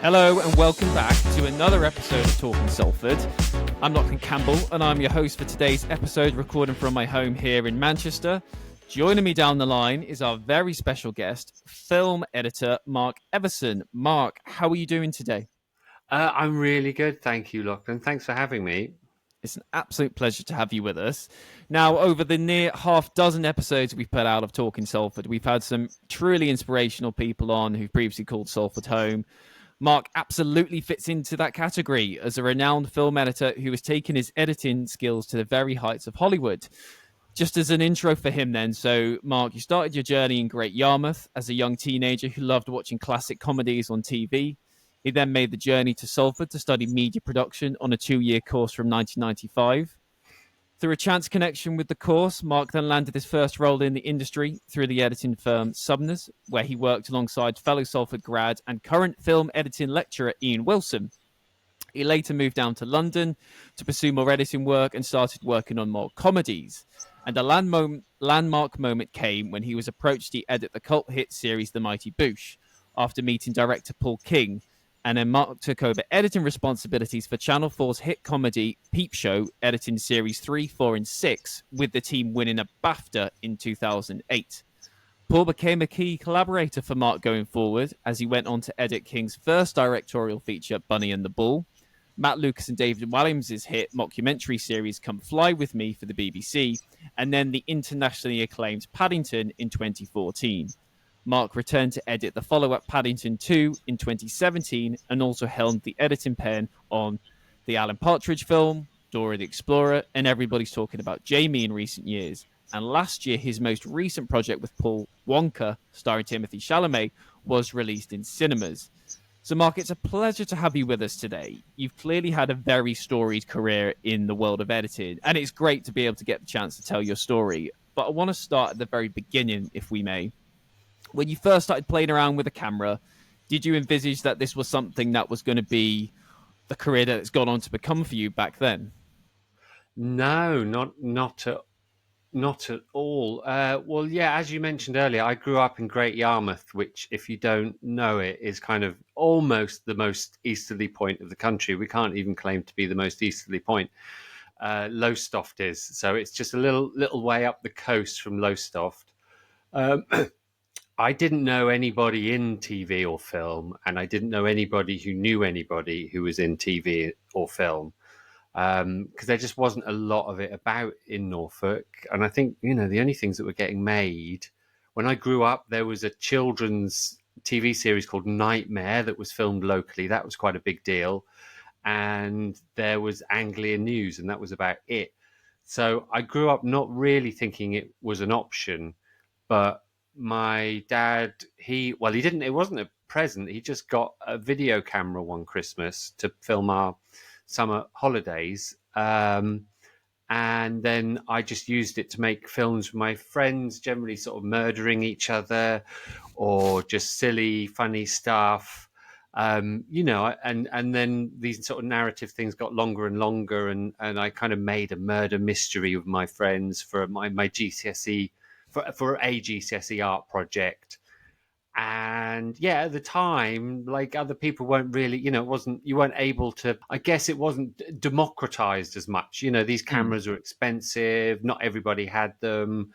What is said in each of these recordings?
Hello and welcome back to another episode of Talking Salford. I'm Loughlan Campbell and I'm your host for today's episode, recording from my home here in Manchester. Joining me down the line is our very special guest, film editor Mark Everson. Mark, how are you doing today? I'm really good, thank you, Loughlan. Thanks for having me. It's an absolute pleasure to have you with us. Now, over the near half dozen episodes we've put out of Talking Salford, we've had some truly inspirational people on who've previously called Salford home. Mark absolutely fits into that category as a renowned film editor who has taken his editing skills to the very heights of Hollywood. Just as an intro for him then, so Mark, you started your journey in Great Yarmouth as a young teenager who loved watching classic comedies on TV. He then made the journey to Salford to study media production on a 2-year course from 1995. Through a chance connection with the course, Mark then landed his first role in the industry through the editing firm Subners, where he worked alongside fellow Salford grad and current film editing lecturer Ian Wilson. He later moved down to London to pursue more editing work and started working on more comedies. And a landmark moment came when he was approached to edit the cult hit series The Mighty Boosh, after meeting director Paul King, and then Mark took over editing responsibilities for Channel 4's hit comedy Peep Show, editing series 3, 4, and 6, with the team winning a BAFTA in 2008. Paul became a key collaborator for Mark going forward, as he went on to edit King's first directorial feature, Bunny and the Bull, Matt Lucas and David Walliams' hit mockumentary series Come Fly With Me for the BBC, and then the internationally acclaimed Paddington in 2014. Mark returned to edit the follow-up Paddington 2 in 2017 and also held the editing pen on the Alan Partridge film, Dora the Explorer, and Everybody's Talking About Jamie in recent years. And last year, his most recent project with Paul, Wonka, starring Timothée Chalamet, was released in cinemas. So, Mark, it's a pleasure to have you with us today. You've clearly had a very storied career in the world of editing, and it's great to be able to get the chance to tell your story. But I want to start at the very beginning, if we may. When you first started playing around with a camera, did you envisage that this was something that was going to be the career that it's gone on to become for you back then? No, not at all. Well, yeah, as you mentioned earlier, I grew up in Great Yarmouth, which, if you don't know it, is kind of almost the most easterly point of the country. We can't even claim to be the most easterly point. Lowestoft is, so it's just a little way up the coast from Lowestoft. Um, I didn't know anybody in TV or film, and I didn't know anybody who knew anybody who was in TV or film, because there just wasn't a lot of it about in Norfolk. And I think, the only things that were getting made when I grew up, there was a children's TV series called Nightmare that was filmed locally. That was quite a big deal. And there was Anglia News, and that was about it. So I grew up not really thinking it was an option, but my dad, he didn't, it wasn't a present. He just got a video camera one Christmas to film our summer holidays. And then I just used it to make films with my friends, generally sort of murdering each other or just silly, funny stuff. And then these sort of narrative things got longer and longer, and I kind of made a murder mystery with my friends for my GCSE, for a GCSE art project. And yeah, at the time, like, other people weren't really, you weren't able to, I guess it wasn't democratized as much. These cameras were expensive. Not everybody had them.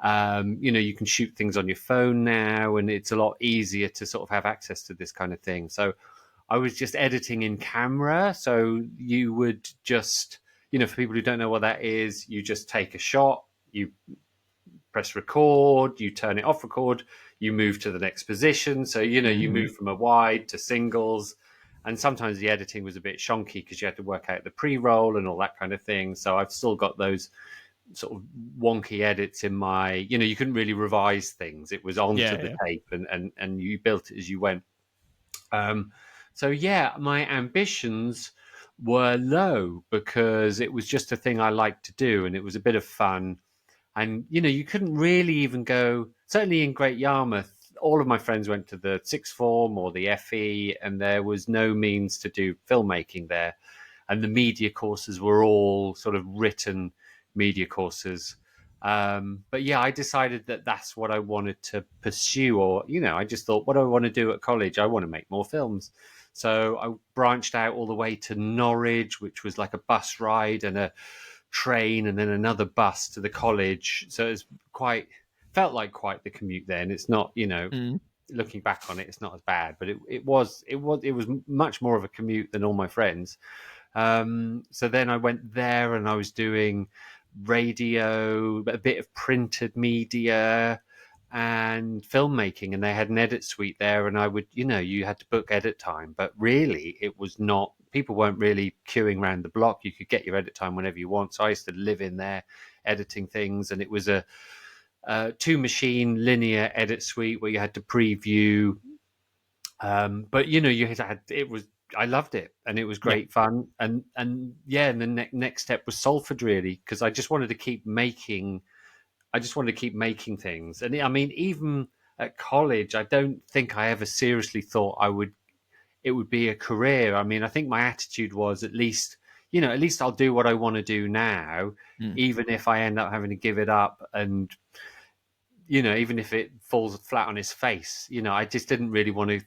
You can shoot things on your phone now, and it's a lot easier to sort of have access to this kind of thing. So I was just editing in camera. So you would just, for people who don't know what that is, you just take a shot, you press record, you turn it off record, you move to the next position. So, you move from a wide to singles. And sometimes the editing was a bit shonky because you had to work out the pre-roll and all that kind of thing. So I've still got those sort of wonky edits in my, you couldn't really revise things. It was onto the tape, and you built it as you went. So yeah, my ambitions were low because it was just a thing I liked to do, and it was a bit of fun. And, you couldn't really even go, certainly in Great Yarmouth, all of my friends went to the sixth form or the FE, and there was no means to do filmmaking there. And the media courses were all sort of written media courses. But yeah, I decided that that's what I wanted to pursue, or, I just thought, what do I want to do at college? I want to make more films. So I branched out all the way to Norwich, which was like a bus ride and a train and then another bus to the college. So it's quite felt like quite the commute then. It's not, Mm. looking back on it, it's not as bad, but it was much more of a commute than all my friends. So then I went there and I was doing radio, a bit of printed media, and filmmaking. And they had an edit suite there, and I would, you had to book edit time, but really it was not. People weren't really queuing around the block. You could get your edit time whenever you want. So I used to live in there, editing things, and it was a two machine linear edit suite where you had to preview. But you had it was I loved it, and it was Yeah. great fun. And yeah, and the next step was Salford, really, because I just wanted to keep making. I just wanted to keep making things, and I mean, even at college, I don't think I ever seriously thought it would be a career. I mean, I think my attitude was at least I'll do what I want to do now, Mm. even if I end up having to give it up, and even if it falls flat on its face. I just didn't really want to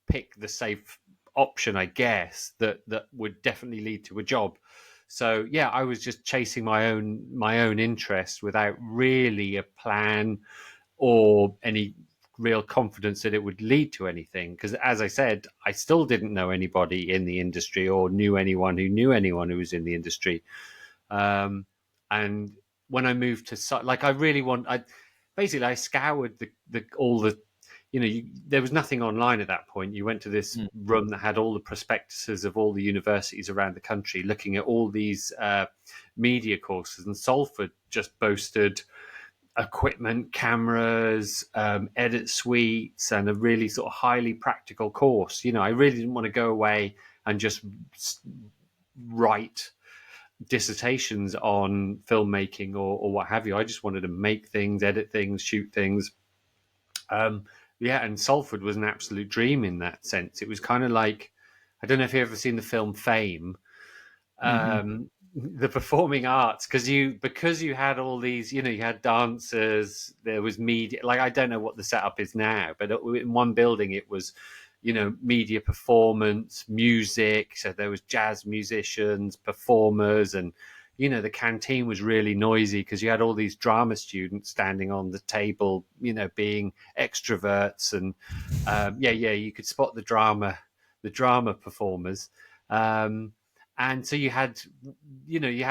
pick the safe option, I guess, that would definitely lead to a job. So yeah, I was just chasing my own interest without really a plan or any real confidence that it would lead to anything. Because as I said, I still didn't know anybody in the industry or knew anyone who knew anyone who was in the industry. And when I moved to like, I scoured the all the there was nothing online at that point. You went to this Mm. room that had all the prospectuses of all the universities around the country, looking at all these media courses, and Salford just boasted equipment, cameras, edit suites, and a really sort of highly practical course. I really didn't want to go away and just write dissertations on filmmaking or what have you. I just wanted to make things, edit things, shoot things. Um, yeah, and Salford was an absolute dream in that sense. It was kind of like, I don't know if you've ever seen the film Fame, Hmm. the performing arts, because you had all these, you had dancers, there was media. Like, I don't know what the setup is now, but in one building it was, media performance, music. So there was jazz musicians, performers, and the canteen was really noisy because you had all these drama students standing on the table, being extroverts, and yeah, you could spot the drama performers. And so you had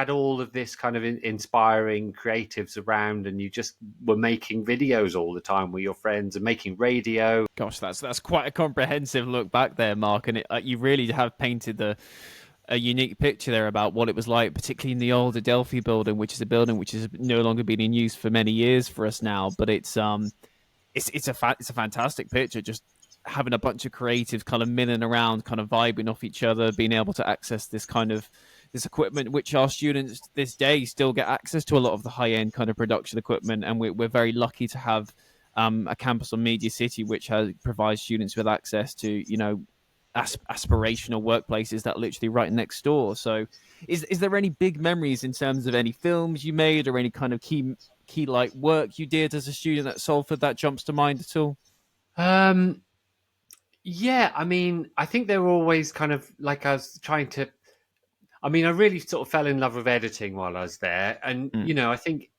all of this kind of inspiring creatives around, and you just were making videos all the time with your friends and making radio. Gosh, that's quite a comprehensive look back there, Mark, and you really have painted a unique picture there about what it was like, particularly in the old Adelphi building, which is a building which has no longer been in use for many years for us now. But it's a fantastic picture. Just having a bunch of creatives kind of milling around, kind of vibing off each other, being able to access this equipment, which our students this day still get access to a lot of the high end kind of production equipment, and we're very lucky to have a campus on Media City, which provides students with access to aspirational workplaces that are literally right next door. So, is there any big memories in terms of any films you made or any kind of key like work you did as a student at Salford that jumps to mind at all? Um, yeah, I mean, I think they were always kind of like I was trying to. I mean, I really sort of fell in love with editing while I was there, and Mm. I think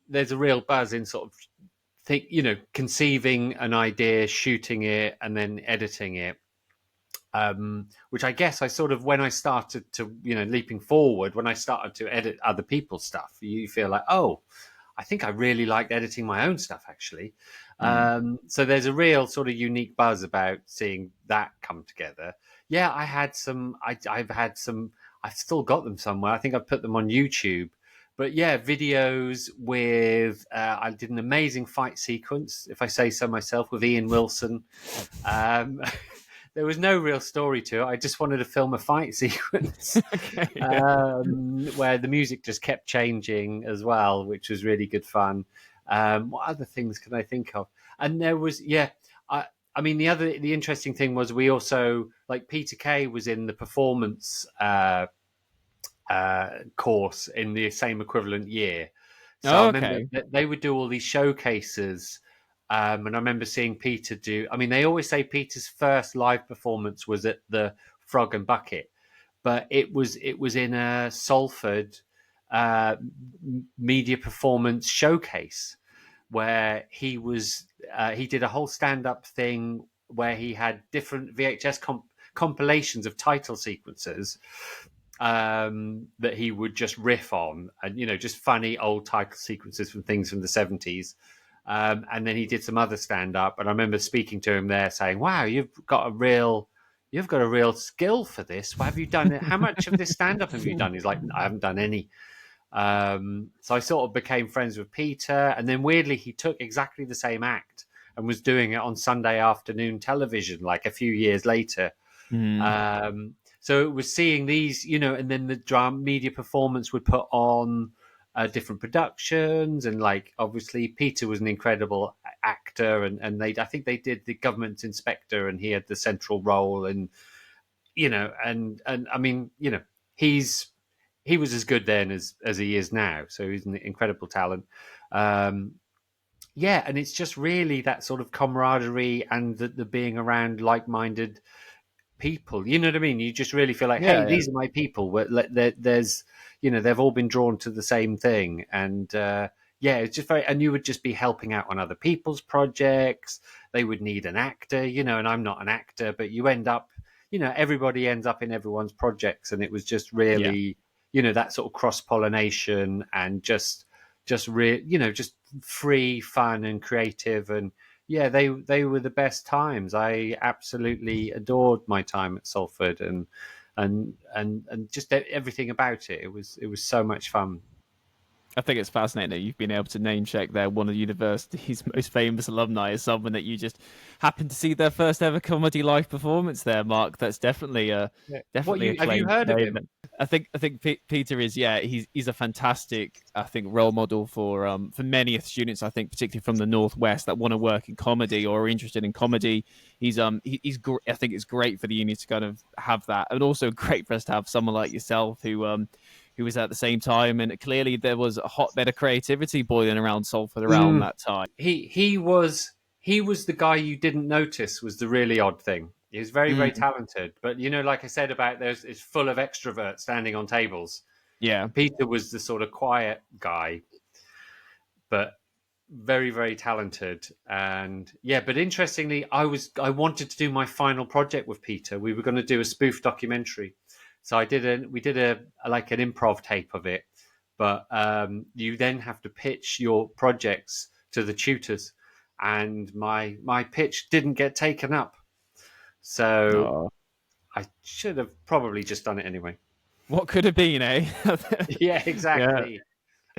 there's a real buzz in sort of conceiving an idea, shooting it, and then editing it. Which I guess I sort of, when I started to, leaping forward, when I started to edit other people's stuff, you feel like, oh, I think I really liked editing my own stuff, actually. Mm. So there's a real sort of unique buzz about seeing that come together. Yeah, I've had some, I've still got them somewhere. I think I've put them on YouTube. But yeah, videos with, I did an amazing fight sequence, if I say so myself, with Ian Wilson. Um, there was no real story to it. I just wanted to film a fight sequence Okay. Yeah. where the music just kept changing as well, which was really good fun. What other things can I think of? And there was, yeah, I mean, the interesting thing was we also, like, Peter Kay was in the performance course in the same equivalent year. So I Oh, remember okay. that they would do all these showcases And I remember seeing Peter do. I mean, they always say Peter's first live performance was at the Frog and Bucket, but it was in a Salford uh, media performance showcase where he did a whole stand up thing where he had different VHS compilations of title sequences that he would just riff on, and just funny old title sequences from things from the 70s. And then he did some other stand up, and I remember speaking to him there saying, wow, you've got a real skill for this. Have you done it? How much of this stand up have you done? He's like, I haven't done any. So I sort of became friends with Peter, and then weirdly he took exactly the same act and was doing it on Sunday afternoon television like a few years later. Mm. So it was seeing these, and then the drama media performance would put on different productions, and like obviously Peter was an incredible actor, and I think they did the government inspector, and he had the central role, and and I mean, he's he was as good then as he is now, so he's an incredible talent. Um, yeah, and it's just really that sort of camaraderie and the being around like-minded people. You know what I mean? You just really feel like, hey, Yeah, yeah. these are my people. There's, they've all been drawn to the same thing, and yeah, it's just very. And you would just be helping out on other people's projects. They would need an actor, and I'm not an actor, but you end up, everybody ends up in everyone's projects, and it was just Yeah. really, that sort of cross pollination and just free, fun, and creative, and yeah, they were the best times. I absolutely adored my time at Salford, and just everything about it. It was so much fun. I think it's fascinating that you've been able to name check there one of the university's most famous alumni as someone that you just happened to see their first ever comedy live performance there, Mark. That's definitely Yeah. What definitely a you have you claim heard to of name. him? I think Peter is, yeah, he's a fantastic, I think, role model for many students, I think, particularly from the northwest that want to work in comedy or are interested in comedy. I think it's great for the uni to kind of have that, and also great for us to have someone like yourself who was at the same time, and clearly there was a hotbed of creativity boiling around Salford around Mm. that time. He was the guy you didn't notice was the really odd thing. He was very, very Mm, talented, but like I said about there's it's full of extroverts standing on tables. yeah. Peter was the sort of quiet guy, but very, very talented. And yeah, but interestingly, I wanted to do my final project with Peter. We were going to do a spoof documentary, so we did a like an improv tape of it, but you then have to pitch your projects to the tutors, and my pitch didn't get taken up, so Oh, I should have probably just done it anyway. what could have been, eh? Yeah, Yeah, exactly.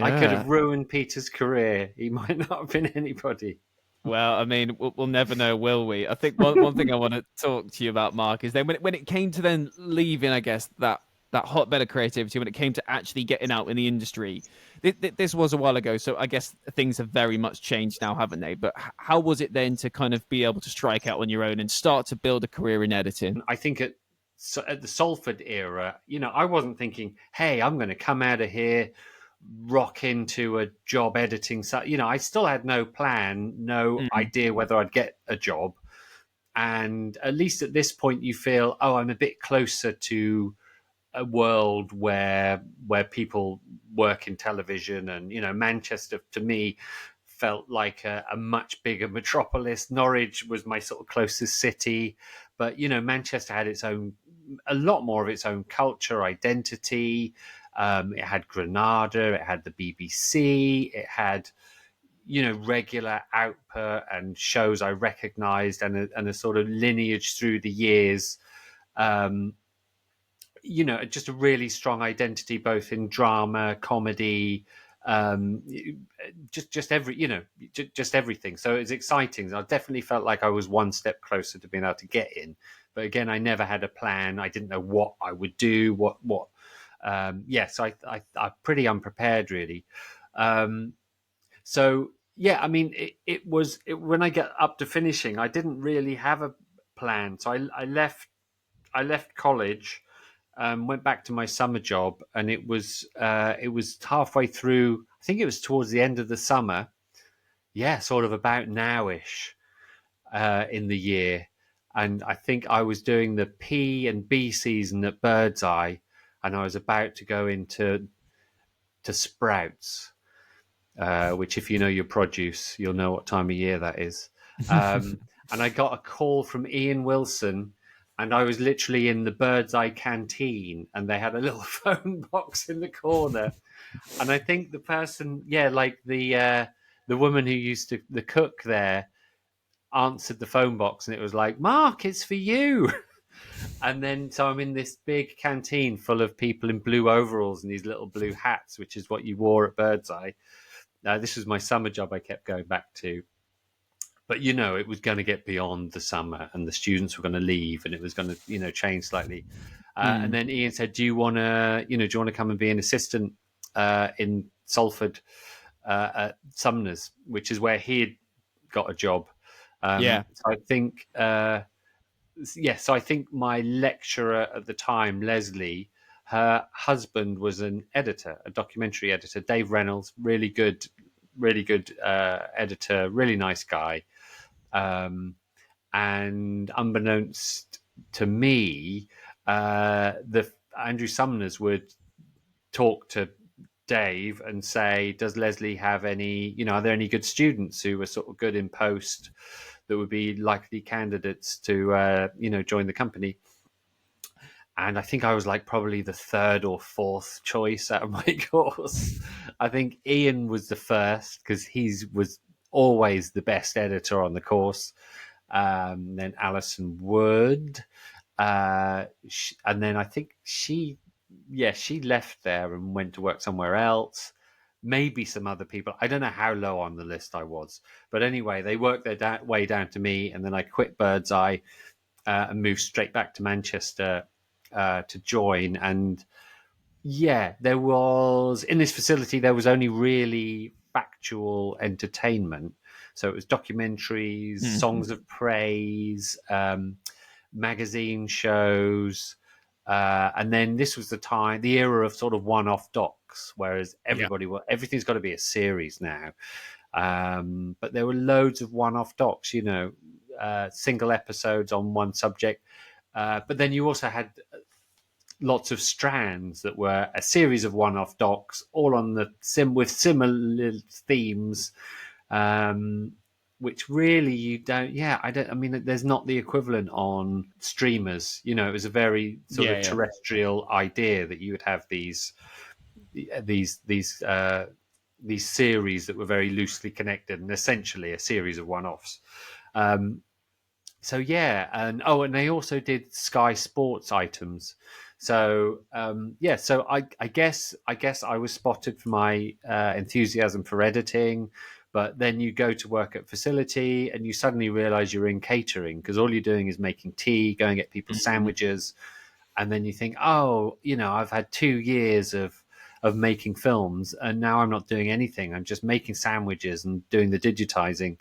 I could yeah. have ruined Peter's career. He might not have been anybody. Well, I mean, we'll never know, will we? I think one thing I want to talk to you about, Mark, is then when it came to then leaving, I guess that hotbed of creativity, when it came to actually getting out in the industry, this was a while ago, so I guess things have very much changed now, haven't they? But how was it then to kind of be able to strike out on your own and start to build a career in editing? I think at the Salford era, I wasn't thinking, hey, I'm going to come out of here, rock into a job editing. So, I still had no plan, no Mm, idea whether I'd get a job. And at least at this point, you feel, oh, I'm a bit closer to a world where people work in television, and Manchester to me felt like a much bigger metropolis. Norwich was my sort of closest city, but Manchester had a lot more of its own culture, identity. It had Granada, it had the BBC, it had regular output and shows I recognised, and a sort of lineage through the years. Um, just a really strong identity, both in drama, comedy, um, just every, just everything. So it's exciting. I definitely felt like I was one step closer to being able to get in. But again, I never had a plan. I didn't know what I would do. So I'm pretty unprepared, really. Um, so yeah, I mean, when I get up to finishing, I didn't really have a plan. So I left college, went back to my summer job, and it was halfway through. I think it was towards the end of the summer. yeah, sort of about nowish in the year. And I think I was doing the P and B season at Birdseye, and I was about to go into Sprouts, which, if you know your produce, you'll know what time of year that is. And I got a call from Ian Wilson, and I was literally in the Birdseye canteen, and they had a little phone box in the corner. And I think the person, yeah, like the woman who used to the cook there answered the phone box, and it was like, Mark, it's for you. And then so I'm in this big canteen full of people in blue overalls and these little blue hats, which is what you wore at Birdseye. This was my summer job I kept going back to. But, it was going to get beyond the summer, and the students were going to leave, and it was going to, change slightly. And then Ian said, do you want to come and be an assistant in Salford at Sumner's, which is where he had got a job. Yeah. So I think, so I think my lecturer at the time, Leslie, her husband was an editor, a documentary editor, Dave Reynolds, really good editor, really nice guy. And unbeknownst to me, the Andrew Sumners would talk to Dave and say, does Leslie have any, are there any good students who are sort of good in post that would be likely candidates to, join the company? And I think I was like probably the third or fourth choice out of my course. I think Ian was the first because he was always the best editor on the course. Then Alison Wood. And then I think she left there and went to work somewhere else. Maybe some other people. I don't know how low on the list I was. But anyway, they worked their way down to me. And then I quit Birdseye and moved straight back to Manchester to join. And there was, in this facility, there was only really factual entertainment. So it was documentaries, songs of praise, magazine shows. And then this was the era of sort of one-off docs, whereas everything's got to be a series now. But there were loads of one-off docs, single episodes on one subject. But then you also had lots of strands that were a series of one-off docs, all on the with similar themes, which really you don't. Yeah, I don't. I mean, there's not the equivalent on streamers. It was a very sort of terrestrial idea that you would have these series that were very loosely connected and essentially a series of one-offs. So and they also did Sky Sports items. So so I guess I was spotted for my enthusiasm for editing, but then you go to work at facility and you suddenly realize you're in catering because all you're doing is making tea, going to get people sandwiches, and then you think, I've had 2 years of making films and now I'm not doing anything. I'm just making sandwiches and doing the digitizing.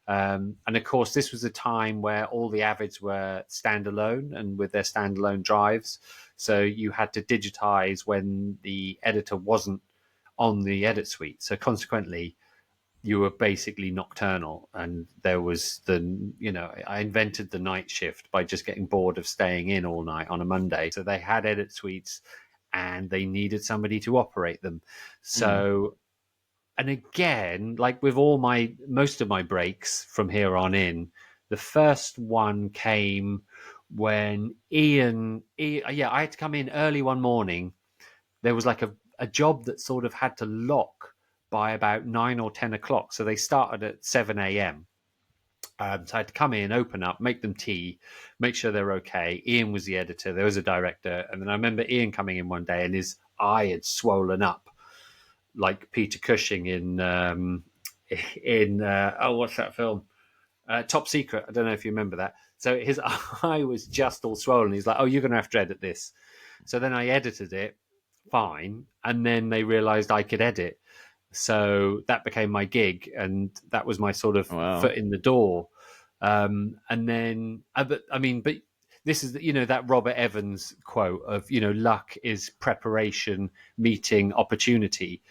And of course, this was a time where all the Avids were standalone and with their standalone drives. So you had to digitize when the editor wasn't on the edit suite. So consequently, you were basically nocturnal. And there was I invented the night shift by just getting bored of staying in all night on a Monday. So they had edit suites and they needed somebody to operate them. So... And again, like with most of my breaks from here on in, the first one came when I had to come in early one morning. There was like a job that sort of had to lock by about 9 or 10 o'clock. So they started at 7 a.m. So I had to come in, open up, make them tea, make sure they're okay. Ian was the editor. There was a director. And then I remember Ian coming in one day and his eye had swollen up like Peter Cushing in what's that film? Top Secret. I don't know if you remember that. So his eye was just all swollen. He's like, you're going to have to edit this. So then I edited it, fine. And then they realized I could edit. So that became my gig. And that was my sort of foot in the door. And then, but this is, that Robert Evans quote of, luck is preparation meeting opportunity.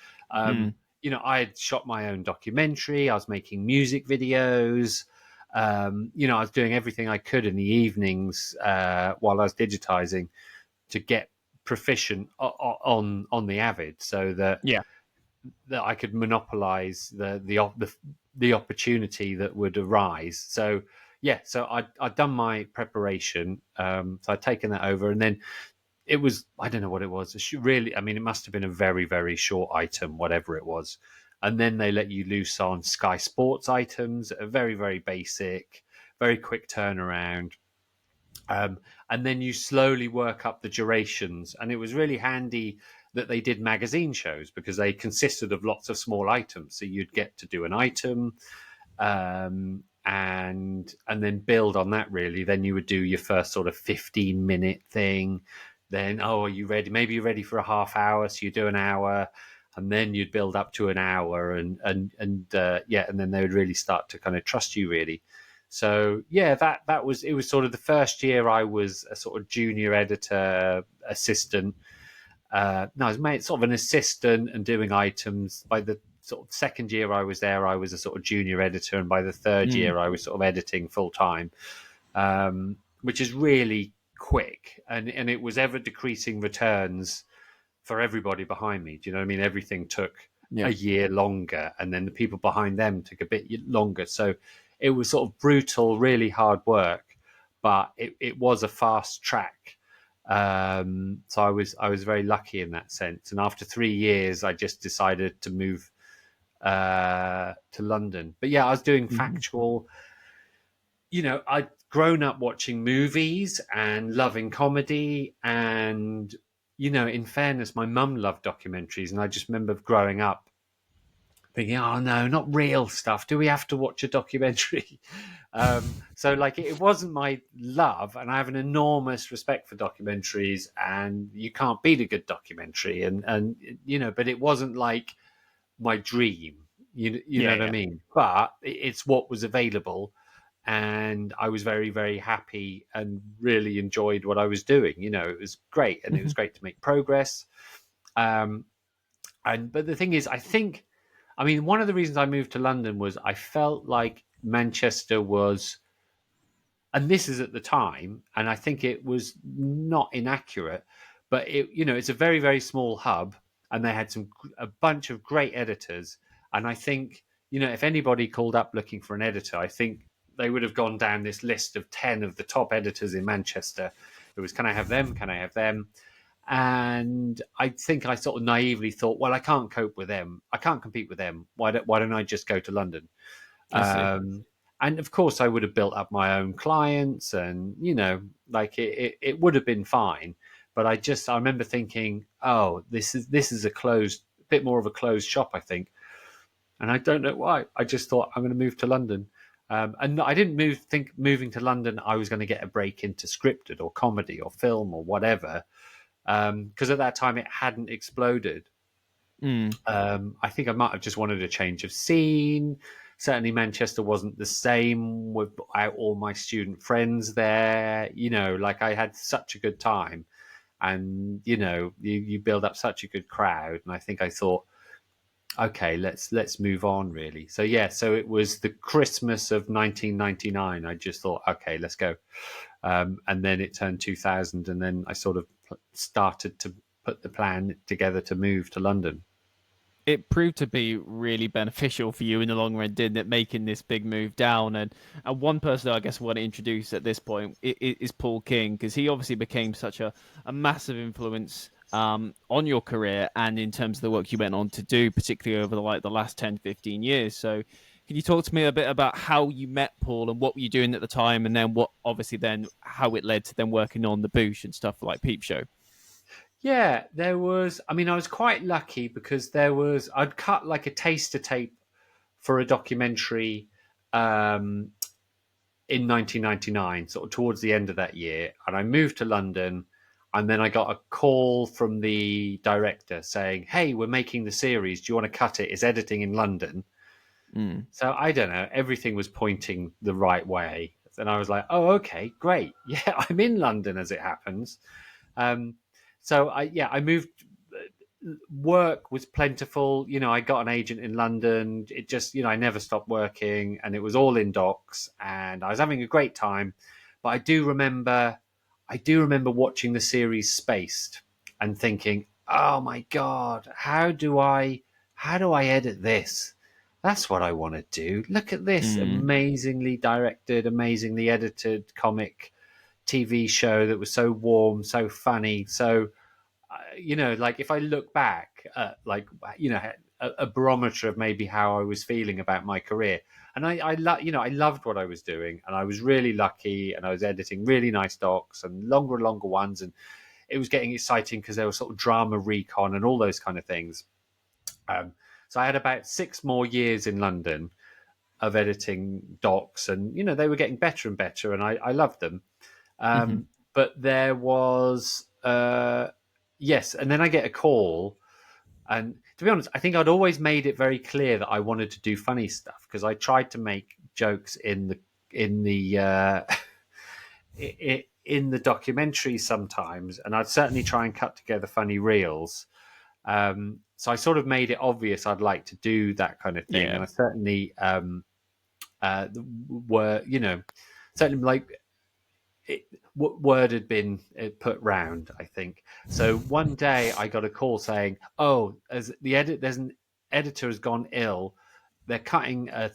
I had shot my own documentary. I was making music videos. I was doing everything I could in the evenings while I was digitizing to get proficient on the Avid, so that Yeah. I could monopolize the opportunity that would arise. So yeah, so I'd done my preparation, so I'd taken that over, and then it was, I don't know what it was. Really, I mean, it must have been a very, very short item, whatever it was. And then they let you loose on Sky Sports items, a very, very basic, very quick turnaround. Um, and then you slowly work up the durations. And it was really handy that they did magazine shows because they consisted of lots of small items. So you'd get to do an item, and then build on that. Really, then you would do your first sort of 15-minute thing. Then, oh, are you ready? Maybe you're ready for a half hour, so you do an hour, and then you'd build up to an hour, and then they would really start to kind of trust you, really. So yeah, that was, it was sort of the first year I was a sort of junior editor assistant. No, I was made sort of an assistant and doing items. By the sort of second year I was there, I was a sort of junior editor, and by the third year I was sort of editing full time, which is really quick, and it was ever decreasing returns for everybody behind me. Do you know what I mean? Everything took a year longer, and then the people behind them took a bit longer. So it was sort of brutal, really hard work, but it was a fast track. So I was very lucky in that sense. And after 3 years, I just decided to move to London. But yeah, I was doing factual. I'd grown up watching movies and loving comedy, and in fairness, my mum loved documentaries, and I just remember growing up thinking, oh no, not real stuff. Do we have to watch a documentary? So like, it wasn't my love, and I have an enormous respect for documentaries, and you can't beat a good documentary, and but it wasn't like my dream. You know what I mean? But it's what was available, and I was very, very happy and really enjoyed what I was doing. It was great, and it was great to make progress. But the thing is, I mean, one of the reasons I moved to London was I felt like Manchester was, and this is at the time, and I think it was not inaccurate, but it's a very, very small hub, and they had a bunch of great editors, and I think, if anybody called up looking for an editor, I think they would have gone down this list of 10 of the top editors in Manchester. It was, can I have them? Can I have them? And I think I sort of naively thought, well, I can't cope with them. I can't compete with them. Why don't I just go to London? And of course, I would have built up my own clients, and like it would have been fine. But I remember thinking, oh, this is a bit more of a closed shop, I think. And I don't know why. I just thought, I'm going to move to London. And I didn't think moving to London I was going to get a break into scripted or comedy or film or whatever. Because at that time it hadn't exploded. I think I might have just wanted a change of scene. Certainly Manchester wasn't the same without all my student friends there. Like, I had such a good time, and you build up such a good crowd, and I think I thought, okay, let's move on, really. So yeah, so it was the Christmas of 1999. I just thought, okay, let's go. And then it turned 2000, and then I sort of started to put the plan together to move to London. It proved to be really beneficial for you in the long run, didn't it, making this big move down? And one person I guess I want to introduce at this point is Paul King, because he obviously became such a massive influence on your career and in terms of the work you went on to do, particularly over the last 10, 15 years. So can you talk to me a bit about how you met Paul and what were you doing at the time, and then how it led to them working on the Boosh and stuff like Peep Show? Yeah, there was. I mean, I was quite lucky because I'd cut like a taster tape for a documentary in 1999, sort of towards the end of that year, and I moved to London, and then I got a call from the director saying, "Hey, we're making the series. Do you want to cut it? It's editing in London." So I don't know. Everything was pointing the right way, and I was like, "Oh, okay, great. Yeah, I'm in London as it happens." So I moved work was plentiful. I got an agent in London. It just, I never stopped working, and it was all in docs, and I was having a great time. But I do remember watching the series Spaced and thinking, "Oh my God, how do I edit this? That's what I want to do. Look at this amazingly directed, amazingly edited comic TV show that was so warm, so funny, so like if I look back at a barometer of maybe how I was feeling about my career, and I loved what I was doing, and I was really lucky, and I was editing really nice docs and longer ones, and it was getting exciting because there was sort of drama recon and all those kind of things. So I had about 6 more years in London of editing docs, and they were getting better and better, and I loved them. But there was yes, and then I get a call, and to be honest, I think I'd always made it very clear that I wanted to do funny stuff, because I tried to make jokes in the in the documentary sometimes, and I'd certainly try and cut together funny reels. So I sort of made it obvious I'd like to do that kind of thing, Yeah. and I certainly were certainly like word had been put round, I think. So one day I got a call saying, "Oh, as there's an editor has gone ill. They're cutting a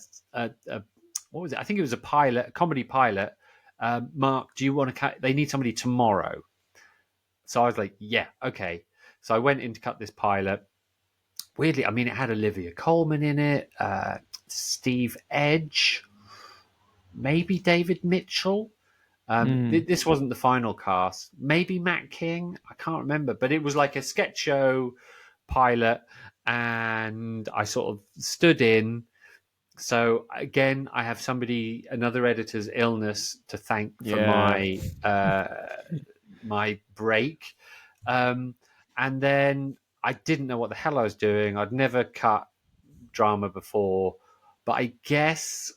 what was it? I think it was a comedy pilot. Mark, do you want to cut? They need somebody tomorrow." So I was like, "Yeah, okay." So I went in to cut this pilot. Weirdly, I mean, it had Olivia Colman in it, Steve Edge, maybe David Mitchell. This wasn't the final cast. Maybe Matt King. I can't remember, but it was like a sketch show pilot, and I sort of stood in. So again, I have another editor's illness to thank for my break. And then I didn't know what the hell I was doing. I'd never cut drama before, but I guess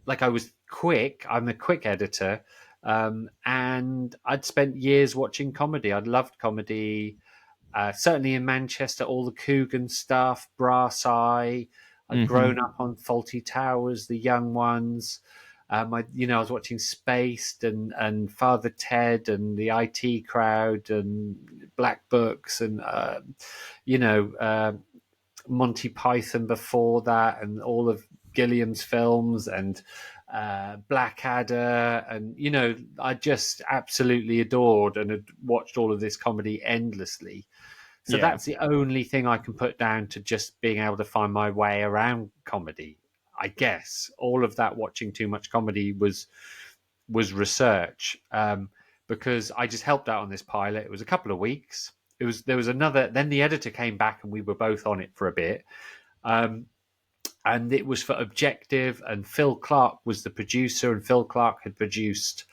I was quick. I'm a quick editor. And I'd spent years watching comedy. I'd loved comedy. Certainly in Manchester, all the Coogan stuff, Brass Eye. I'd grown up on Faulty Towers, The Young Ones. I was watching Spaced and Father Ted and the IT Crowd and Black Books and Monty Python before that, and all of Gilliam's films, and Blackadder, and I just absolutely adored and had watched all of this comedy endlessly. So that's the only thing I can put down to just being able to find my way around comedy. I guess all of that watching too much comedy was research, because I just helped out on this pilot. It was a couple of weeks. There was another. Then the editor came back, and we were both on it for a bit. And it was for Objective, and Phil Clark was the producer, and Phil Clark had produced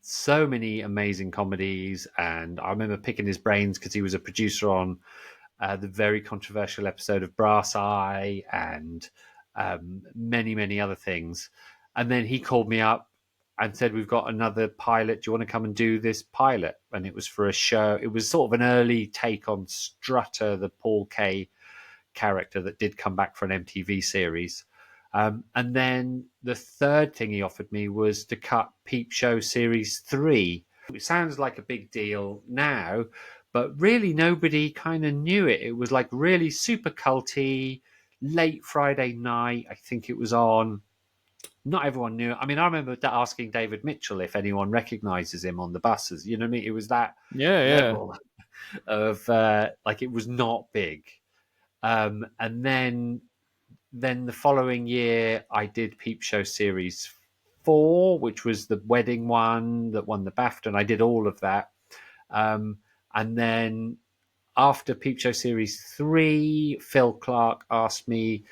so many amazing comedies, and I remember picking his brains because he was a producer on the very controversial episode of Brass Eye, and many other things. And then he called me up and said, "We've got another pilot. Do you want to come and do this pilot?" And it was for a show. It was sort of an early take on Strutter, the Paul Kay character that did come back for an MTV series. And then the third thing he offered me was to cut Peep Show Series 3. It sounds like a big deal now, but really nobody kind of knew it. It was like really super culty, late Friday night. I think it was on. Not everyone knew. I mean, I remember asking David Mitchell if anyone recognizes him on the buses. You know what I mean? It was that level of it was not big. And then the following year, I did Peep Show Series 4, which was the wedding one that won the BAFTA, and I did all of that. And then after Peep Show Series 3, Phil Clark asked me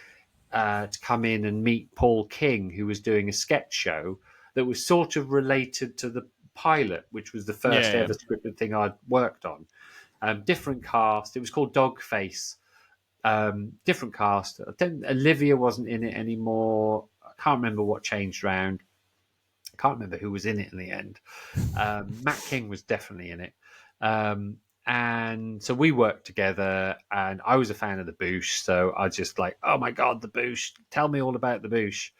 to come in and meet Paul King, who was doing a sketch show that was sort of related to the pilot, which was the first ever scripted thing I'd worked on. Different cast. It was called Dogface. Different cast. Olivia wasn't in it anymore. I can't remember what changed around. I can't remember who was in it in the end. Matt King was definitely in it. And so we worked together, and I was a fan of the Boosh. So I just like, oh my God, the Boosh, tell me all about the Boosh.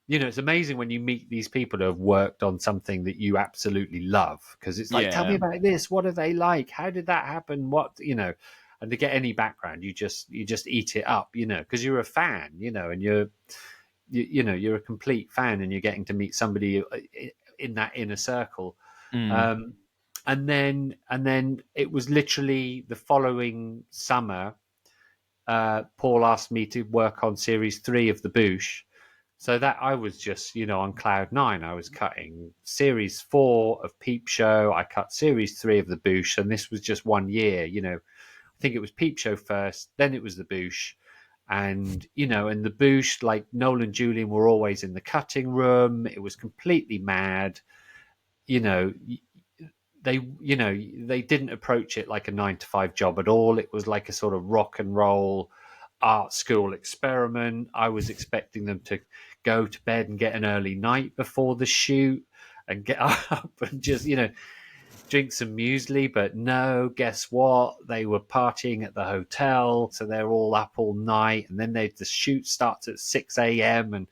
It's amazing when you meet these people who have worked on something that you absolutely love, because it's like, tell me Yeah. about this. What are they like? How did that happen? And to get any background, you just eat it up, because you're a fan, and you're a complete fan, and you're getting to meet somebody in that inner circle. Mm. Um, and then it was literally the following summer. Paul asked me to work on series 3 of the Boosh, so that I was just on cloud nine. I was cutting series 4 of Peep Show. I cut series 3 of the Boosh, and this was just 1 year. I think it was Peep Show first, then it was the Boosh, and the Boosh, like Noel and Julian were always in the cutting room. It was completely mad. You know, they didn't approach it like a 9 to 5 job at all. It was like a sort of rock and roll art school experiment. I was expecting them to go to bed and get an early night before the shoot and get up and just drink some muesli, but no, guess what, they were partying at the hotel, so they're all up all night, and then the shoot starts at 6 a.m. and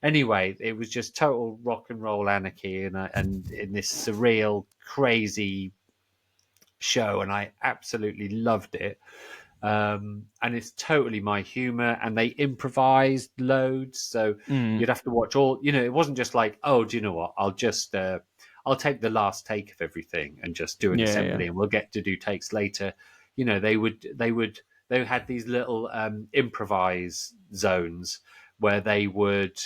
anyway, it was just total rock and roll anarchy, and in this surreal, crazy show, and I absolutely loved it. And it's totally my humor, and they improvised loads, so Mm. you'd have to watch all. It wasn't just like, oh, do you know what? I'll take the last take of everything and just do an Yeah, yeah. assembly, and we'll get to do takes later. They had these little improvise zones where they would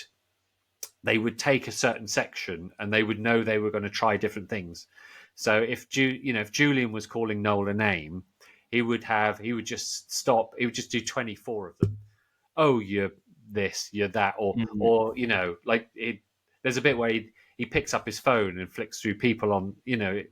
take a certain section, and they would know they were going to try different things. So if Julian was calling Noel a name, he would just stop. He would just do 24 of them. Oh, you're this, you're that, or Mm. or like there's a bit where he picks up his phone and flicks through people on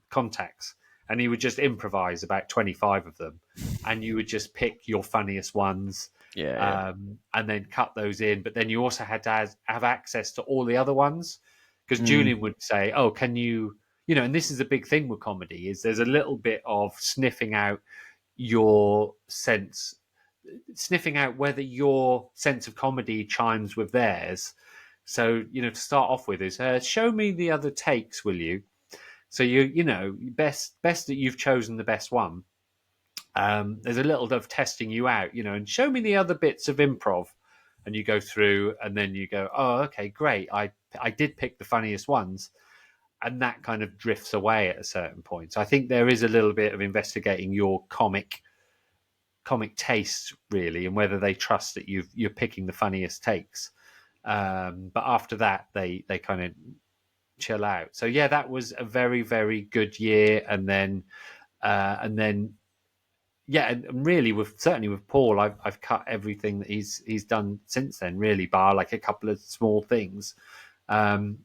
contacts, and he would just improvise about 25 of them, and you would just pick your funniest ones, Yeah, yeah. and then cut those in. But then you also had to have access to all the other ones, because Mm. Julian would say, "Oh, can you?" And this is a big thing with comedy, is there's a little bit of your sense sniffing out whether your sense of comedy chimes with theirs. So to start off with is show me the other takes, will you? So best that you've chosen the best one. There's a little of testing you out, and show me the other bits of improv, and you go through, and then you go, oh, okay, great. I did pick the funniest ones, and that kind of drifts away at a certain point. So I think there is a little bit of investigating your comic tastes, really, and whether they trust that you're picking the funniest takes. But after that, they kind of chill out. So yeah, that was a very, very good year. And then yeah, and really certainly with Paul, I've cut everything that he's done since then, really, bar like a couple of small things. Um,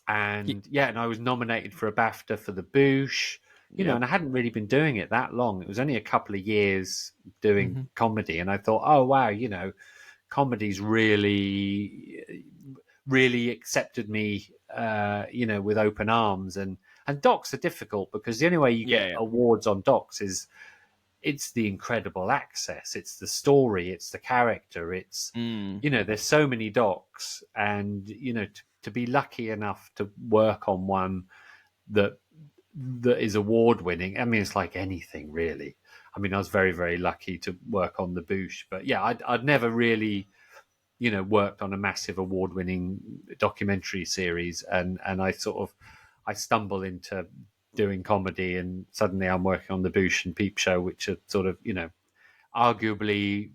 Y- and I was nominated for a BAFTA for the Boosh, Yep. and I hadn't really been doing it that long. It was only a couple of years doing Mm-hmm. comedy, and I thought, oh wow, comedy's really, really accepted me, with open arms. And docs are difficult, because the only way you Yeah, get yeah. awards on docs is it's the incredible access, it's the story, it's the character, it's Mm. there's so many docs, and to be lucky enough to work on one that is award winning. I mean, it's like anything, really. I mean, I was very, very lucky to work on the Boosh, but yeah, I'd never really worked on a massive award winning documentary series, and I stumble into doing comedy, and suddenly I'm working on the Boosh and Peep Show, which are sort of arguably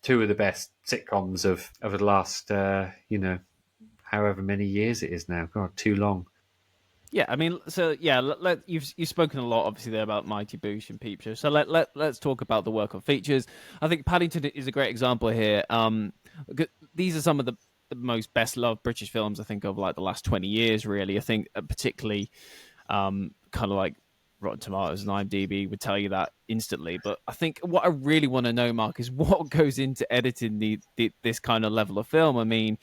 two of the best sitcoms of the last however many years it is now. God, too long. Yeah, I mean, so yeah, you've spoken a lot, obviously, there about Mighty Boosh and Peep Show. So let's talk about the work on features. I think Paddington is a great example here. These are some of the most best loved British films I think of like the last 20 years. Really, I think particularly kind of like Rotten Tomatoes and IMDb would tell you that instantly. But I think what I really want to know, Mark, is what goes into editing this kind of level of film. I mean,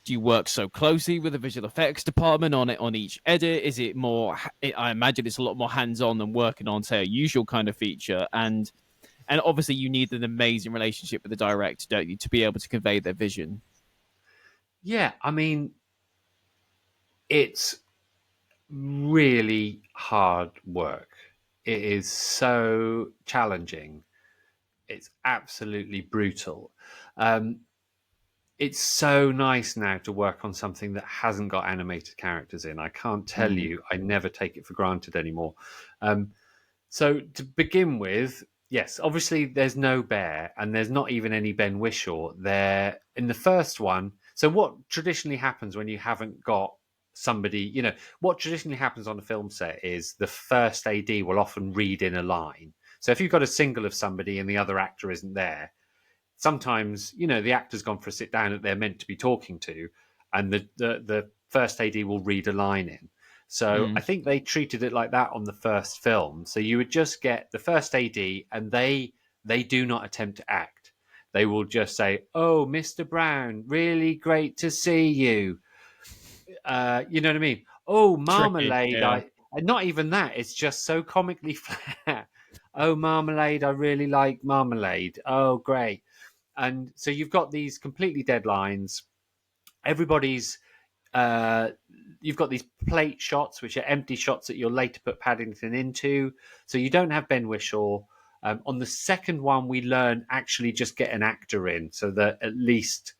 do you work so closely with the visual effects department on each edit? Is it more? I imagine it's a lot more hands-on than working on, say, a usual kind of feature. And obviously, you need an amazing relationship with the director, don't you, to be able to convey their vision. Yeah, I mean, it's really hard work. It is so challenging. It's absolutely brutal. Um, it's so nice now to work on something that hasn't got animated characters in. I can't tell Mm. you, I never take it for granted anymore. Um, so to begin with, yes, obviously there's no bear and there's not even any Ben Whishaw there in the first one. So what traditionally happens when you haven't got somebody, what traditionally happens on a film set is the first AD will often read in a line. So if you've got a single of somebody and the other actor isn't there, sometimes the actor's gone for a sit down that they're meant to be talking to, and the first AD will read a line in. So I Mm. think they treated it like that on the first film. So you would just get the first AD, and they do not attempt to act. They will just say, "Oh, Mr. Brown, really great to see you." You know what I mean? Oh, Tricky, Marmalade, yeah. not even that. It's just so comically flat. Oh, Marmalade, I really like Marmalade. Oh, great. And so you've got these completely dead lines. Everybody's uh, you've got these plate shots, which are empty shots that you'll later put Paddington into. So you don't have Ben Whishaw. On the second one, we learn actually just get an actor in, so that at least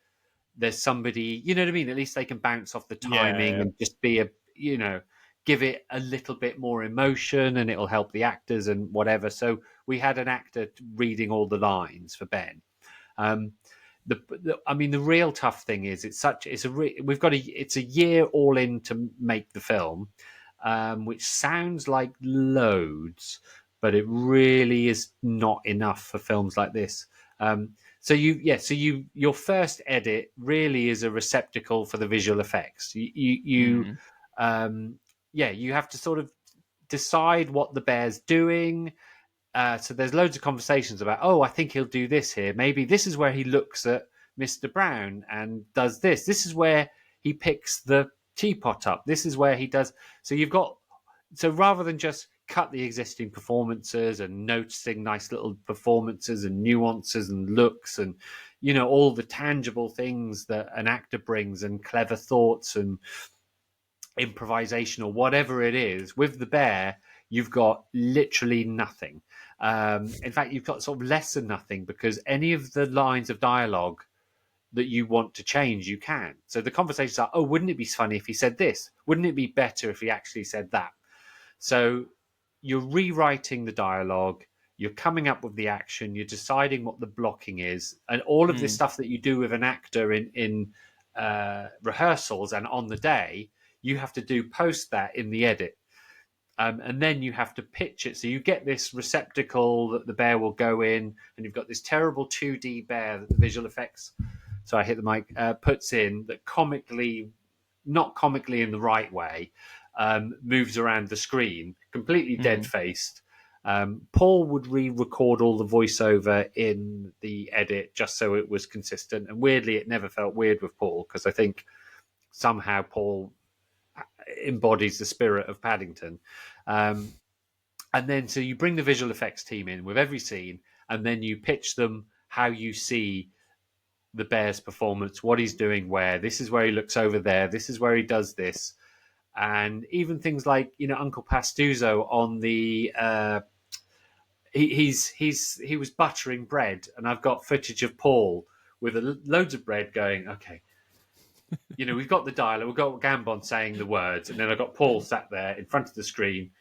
there's somebody, you know what I mean? At least they can bounce off the timing Yeah. and just be give it a little bit more emotion, and it'll help the actors and whatever. So we had an actor reading all the lines for Ben. Um, I mean, the real tough thing is it's a year all in to make the film, which sounds like loads, but it really is not enough for films like this. Your first edit really is a receptacle for the visual effects. Mm. You have to sort of decide what the bear's doing. So there's loads of conversations about, oh, I think he'll do this here. Maybe this is where he looks at Mr. Brown and does this. This is where he picks the teapot up. This is where he does. So rather than just cut the existing performances and noticing nice little performances and nuances and looks and, all the tangible things that an actor brings and clever thoughts and improvisation or whatever it is, with the bear, you've got literally nothing. In fact, you've got sort of less than nothing, because any of the lines of dialogue that you want to change, you can. So the conversations are, oh, wouldn't it be funny if he said this? Wouldn't it be better if he actually said that? So you're rewriting the dialogue, you're coming up with the action, you're deciding what the blocking is, and all of this Mm. stuff that you do with an actor in rehearsals and on the day, you have to do post that in the edit. And then you have to pitch it. So you get this receptacle that the bear will go in, and you've got this terrible 2D bear that the visual effects, so I hit the mic, puts in, that not comically in the right way, moves around the screen, completely dead Mm. faced. Paul would re-record all the voiceover in the edit just so it was consistent. And weirdly, it never felt weird with Paul, because I think somehow Paul embodies the spirit of Paddington. And then so you bring the visual effects team in with every scene, and then you pitch them how you see the bear's performance, what he's doing where. This is where he looks over there. This is where he does this. And even things like, Uncle Pastuzo on the he was buttering bread, and I've got footage of Paul with loads of bread going, okay, we've got the dialogue, we've got Gambon saying the words, and then I've got Paul sat there in front of the screen,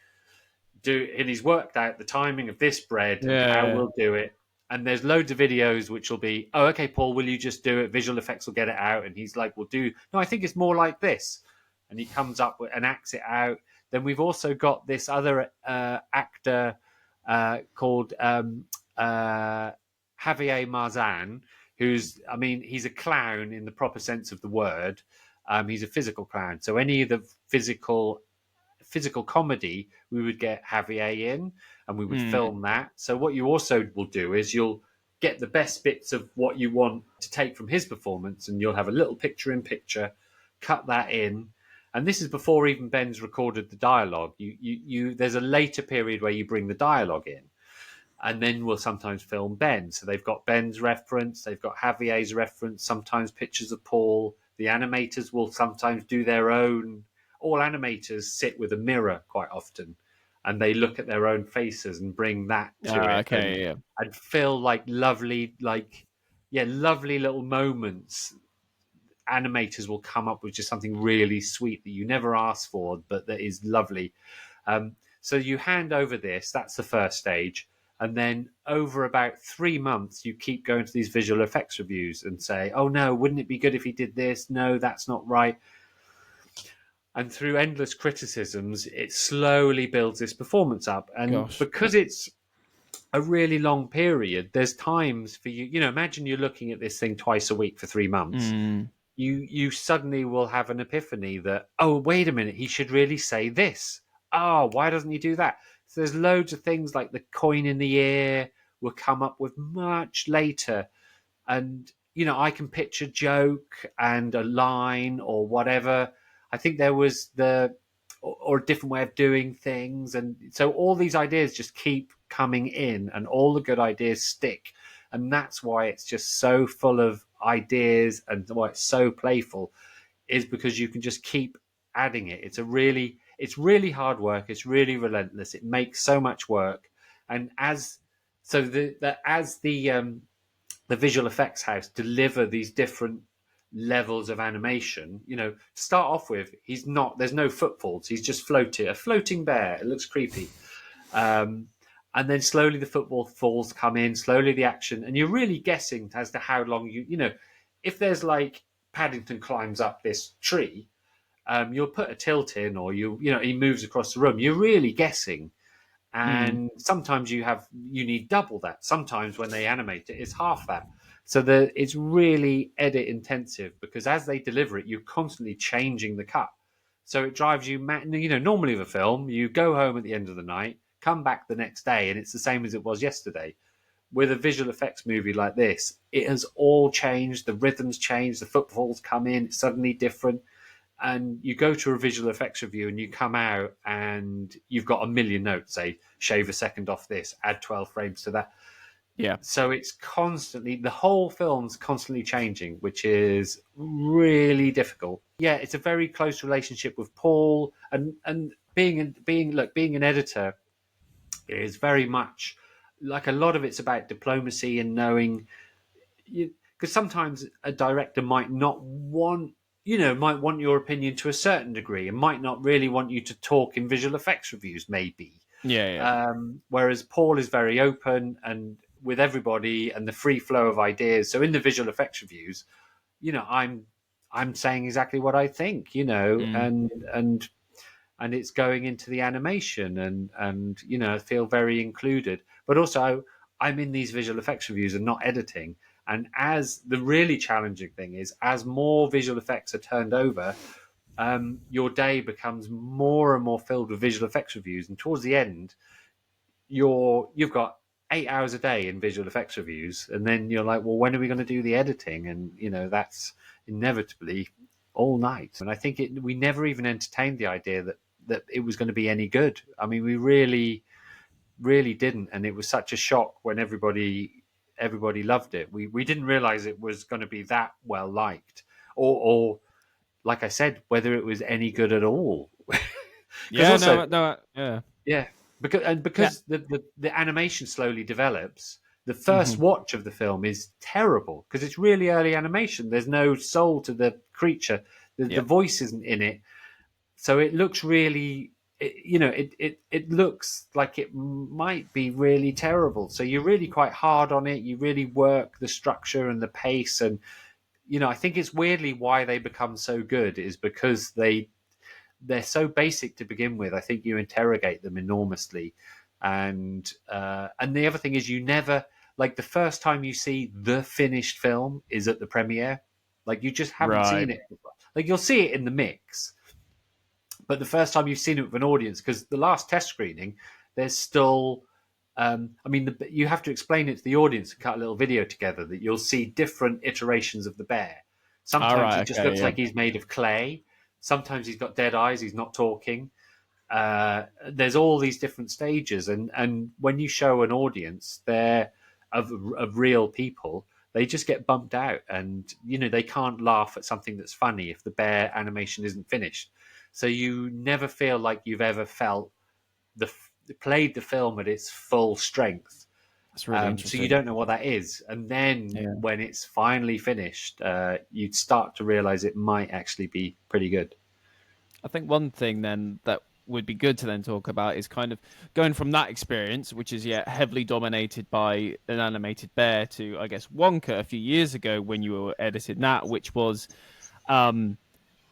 and he's worked out the timing of this bread and how Yeah. we'll do it. And there's loads of videos which will be, oh, okay, Paul, will you just do it? Visual effects will get it out. And he's like, no, I think it's more like this. And he comes up with and acts it out. Then we've also got this other actor called Javier Marzan, he's a clown in the proper sense of the word. He's a physical clown. So any of the physical comedy, we would get Javier in, and we would Mm. film that. So what you also will do is you'll get the best bits of what you want to take from his performance, and you'll have a little picture-in-picture, cut that in. And this is before even Ben's recorded the dialogue. There's a later period where you bring the dialogue in, and then we'll sometimes film Ben. So they've got Ben's reference, they've got Javier's reference, sometimes pictures of Paul. The animators will sometimes do their own. All animators sit with a mirror quite often, and they look at their own faces and bring that to it. Okay, And feel like lovely little moments. Animators will come up with just something really sweet that you never asked for, but that is lovely. So you hand over this, that's the first stage. And then over about 3 months, you keep going to these visual effects reviews and say, oh no, wouldn't it be good if he did this? No, that's not right. And through endless criticisms, it slowly builds this performance up. And because it's a really long period, there's times for you, imagine you're looking at this thing twice a week for 3 months. You suddenly will have an epiphany that, oh, wait a minute, he should really say this. Oh, why doesn't he do that? So there's loads of things like the coin in the ear will come up with much later. And, I can pitch a joke and a line or whatever. I think there was or a different way of doing things. And so all these ideas just keep coming in, and all the good ideas stick. And that's why it's just so full of ideas, and why it's so playful is because you can just keep adding it. It's really hard work. It's really relentless. It makes so much work. And as the visual effects house deliver these different levels of animation, to start off with, there's no footfalls. He's just a floating bear. It looks creepy. And then slowly the footfalls come in, slowly the action, and you're really guessing as to how long if there's like Paddington climbs up this tree, you'll put a tilt in, or he moves across the room. You're really guessing. And sometimes you need double that. Sometimes when they animate it, it's half that. So it's really edit intensive, because as they deliver it, you're constantly changing the cut. So it drives you mad. Normally with a film, you go home at the end of the night, come back the next day, and it's the same as it was yesterday. With a visual effects movie like this, it has all changed. The rhythms change, the footfalls come in, it's suddenly different. And you go to a visual effects review and you come out and you've got a million notes, say, shave a second off this, add 12 frames to that. Yeah. So it's the whole film's constantly changing, which is really difficult. Yeah, it's a very close relationship with Paul, and being an editor is very much like, a lot of it's about diplomacy and knowing, because sometimes a director might not want your opinion to a certain degree, and might not really want you to talk in visual effects reviews, maybe. Yeah. Whereas Paul is very open and with everybody, and the free flow of ideas. So in the visual effects reviews, I'm saying exactly what I think, and it's going into the animation, and I feel very included. But also, I'm in these visual effects reviews and not editing. And as the really challenging thing is, as more visual effects are turned over, your day becomes more and more filled with visual effects reviews. And towards the end, you've got 8 hours a day in visual effects reviews. And then you're like, well, when are we going to do the editing? And, that's inevitably all night. And I think we never even entertained the idea that it was going to be any good. I mean, we really, really didn't. And it was such a shock when everybody loved it. We didn't realize it was going to be that well liked, or like I said, whether it was any good at all. Yeah. Because the animation slowly develops. The first watch of the film is terrible because it's really early animation. There's no soul to the creature. The voice isn't in it, so it looks really. It looks like it might be really terrible. So you're really quite hard on it. You really work the structure and the pace. And, I think it's weirdly why they become so good is because they're so basic to begin with. I think you interrogate them enormously. And the other thing is, you never, like, the first time you see the finished film is at the premiere. Like, you just haven't seen it. Like, you'll see it in the mix. But the first time you've seen it with an audience, because the last test screening, there's still I mean, you have to explain it to the audience and cut a little video together that you'll see different iterations of the bear. All Sometimes he right. just Okay. looks Yeah. like he's made of clay. Sometimes he's got dead eyes. He's not talking. There's all these different stages, and when you show an audience, they're of real people. They just get bumped out, and they can't laugh at something that's funny if the bear animation isn't finished. So you never feel like you've ever felt the played the film at its full strength. That's really So you interesting. don't know what that is, and then Yeah. when it's finally finished, you'd start to realize it might actually be pretty good. I think one thing then that would be good to then talk about is kind of going from that experience, which is heavily dominated by an animated bear, to I guess Wonka a few years ago when you were editing that, which was um,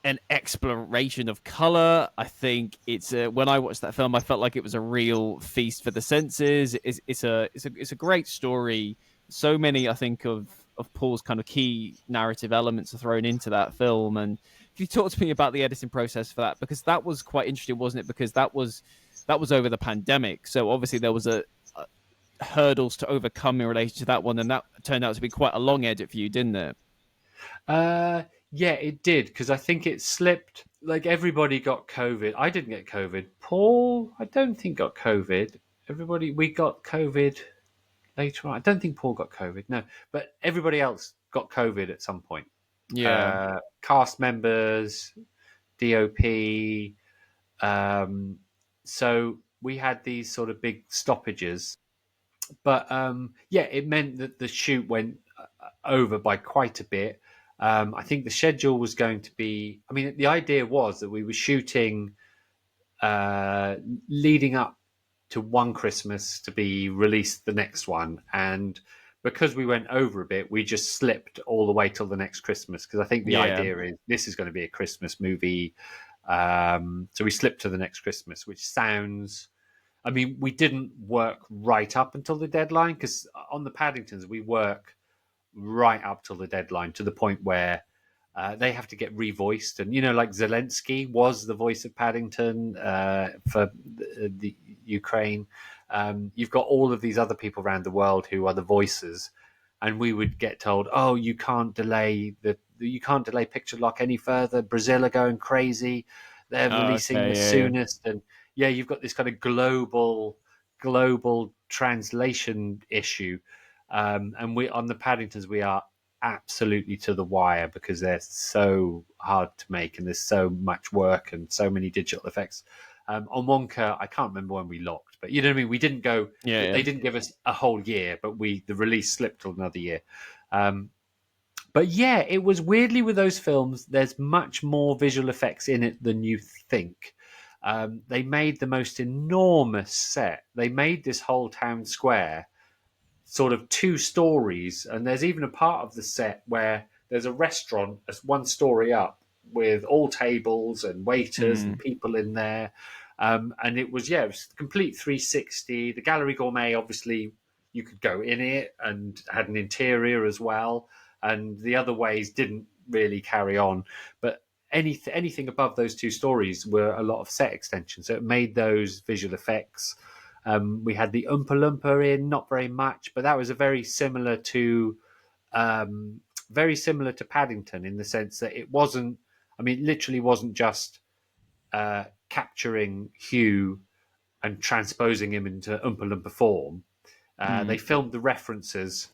an exploration of color. I think it's when I watched that film, I felt like it was a real feast for the senses. It's a great story. So many, I think, of Paul's kind of key narrative elements are thrown into that film. And if you talk to me about the editing process for that, because that was quite interesting, wasn't it? Because that was over the pandemic, so obviously there was a hurdles to overcome in relation to that one, and that turned out to be quite a long edit for you, didn't it? Uh, yeah, it did because I think it slipped. Like everybody got COVID. I didn't get COVID. Paul, I don't think got COVID. Everybody, we got COVID later on. I don't think Paul got COVID. No, but everybody else got COVID at some point. Yeah. Cast members, DOP. Um, so we had these sort of big stoppages, but yeah, it meant that the shoot went over by quite a bit. I think the schedule was going to be. I mean, the idea was that we were shooting uh, leading up to one Christmas to be released the next one, and because we went over a bit, we just slipped all the way till the next Christmas. Because I think the Yeah. idea is this is going to be a Christmas movie, so we slipped to the next Christmas, which sounds. I mean, we didn't work right up until the deadline because on the Paddingtons we work right up till the deadline to the point where they have to get revoiced. And, like Zelensky was the voice of Paddington for the Ukraine. You've got all of these other people around the world who are the voices. And we would get told, "Oh, you can't delay Picture Lock any further. Brazil are going crazy. They're Oh, releasing okay. the Yeah. soonest." And yeah, you've got this kind of global translation issue. And we on the Paddingtons we are absolutely to the wire because they're so hard to make and there's so much work and so many digital effects. On Wonka, I can't remember when we locked, but you know what I mean. We didn't go. Yeah. Yeah. They didn't give us a whole year, but the release slipped till another year. Um, but yeah, it was weirdly with those films. There's much more visual effects in it than you think. They made the most enormous set. They made this whole town square sort of two stories, and there's even a part of the set where there's a restaurant that's one story up with all tables and waiters and Mm. people in there. And it was complete 360. The Gallery Gourmet, obviously, you could go in it and had an interior as well. And the other ways didn't really carry on. But anything above those two stories were a lot of set extensions. So it made those visual effects. We had the Oompa Loompa in, not very much, but that was a um, very similar to Paddington in the sense that it wasn't. I mean, it literally wasn't just capturing Hugh and transposing him into Oompa Loompa form. They Mm. filmed the references,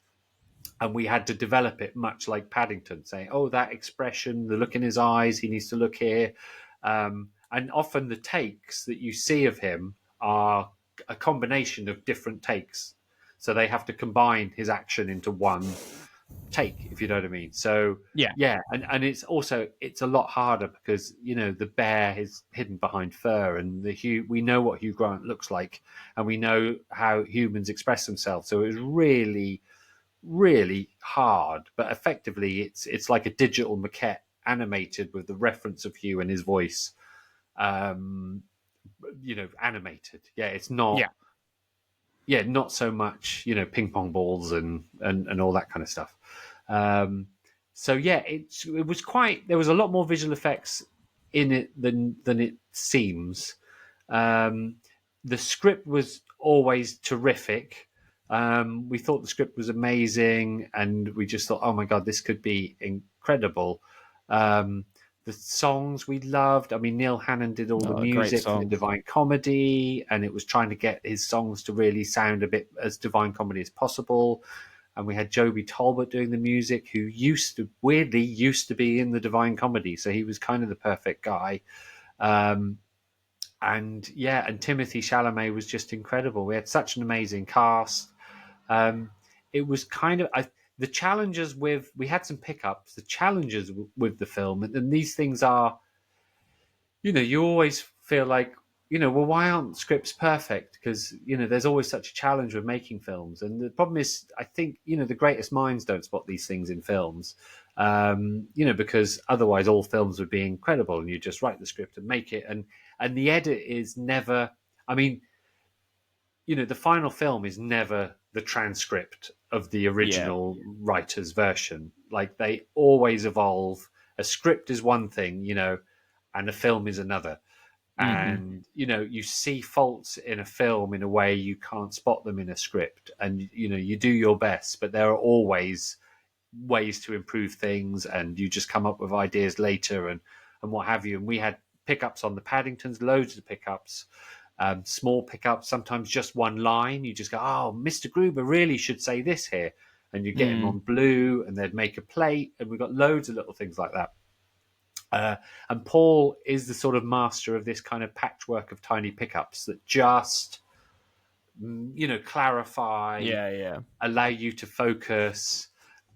and we had to develop it much like Paddington, saying, "Oh, that expression, the look in his eyes, he needs to look here." And often the takes that you see of him are a combination of different takes, so they have to combine his action into one take, if you know what I mean. So Yeah. yeah, and it's a lot harder because the bear is hidden behind fur, and we know what Hugh Grant looks like, and we know how humans express themselves. So it was really hard, but effectively it's like a digital maquette animated with the reference of Hugh and his voice. Um, Animated. Yeah, it's not. Yeah. Yeah, not so much. Ping pong balls and all that kind of stuff. Um, so yeah, it was quite. There was a lot more visual effects in it than it seems. Um, the script was always terrific. We thought the script was amazing, and we just thought, oh my god, this could be incredible. The songs we loved. I mean, Neil Hannon did all the Oh, great music for the song. Divine Comedy, and it was trying to get his songs to really sound a bit as Divine Comedy as possible. And we had Joby Talbot doing the music, who weirdly used to be in the Divine Comedy, so he was kind of the perfect guy. And yeah, and Timothy Chalamet was just incredible. We had such an amazing cast. It was kind of the challenges with we had some pickups. The challenges with the film, and these things are, you always feel like, well, why aren't scripts perfect? Because there's always such a challenge with making films, and the problem is, I think the greatest minds don't spot these things in films, because otherwise all films would be incredible, and you just write the script and make it, and the edit is never. I mean, the final film is never the transcript of the Yeah. original writer's version. Like, they always evolve. A script is one thing, and a film is another. Hmm. And you see faults in a film in a way you can't spot them in a script, and you do your best, but there are always ways to improve things, and you just come up with ideas later, and what have you. And we had pickups on the Paddingtons, loads of pickups, small pickups, sometimes just one line. You just go, oh, Mr. Gruber really should say this here, and you get him on blue, and they'd make a plate, and we've got loads of little things like that. And Paul is the sort of master of this kind of patchwork of tiny pickups that just, clarify, Yeah. allow you to focus,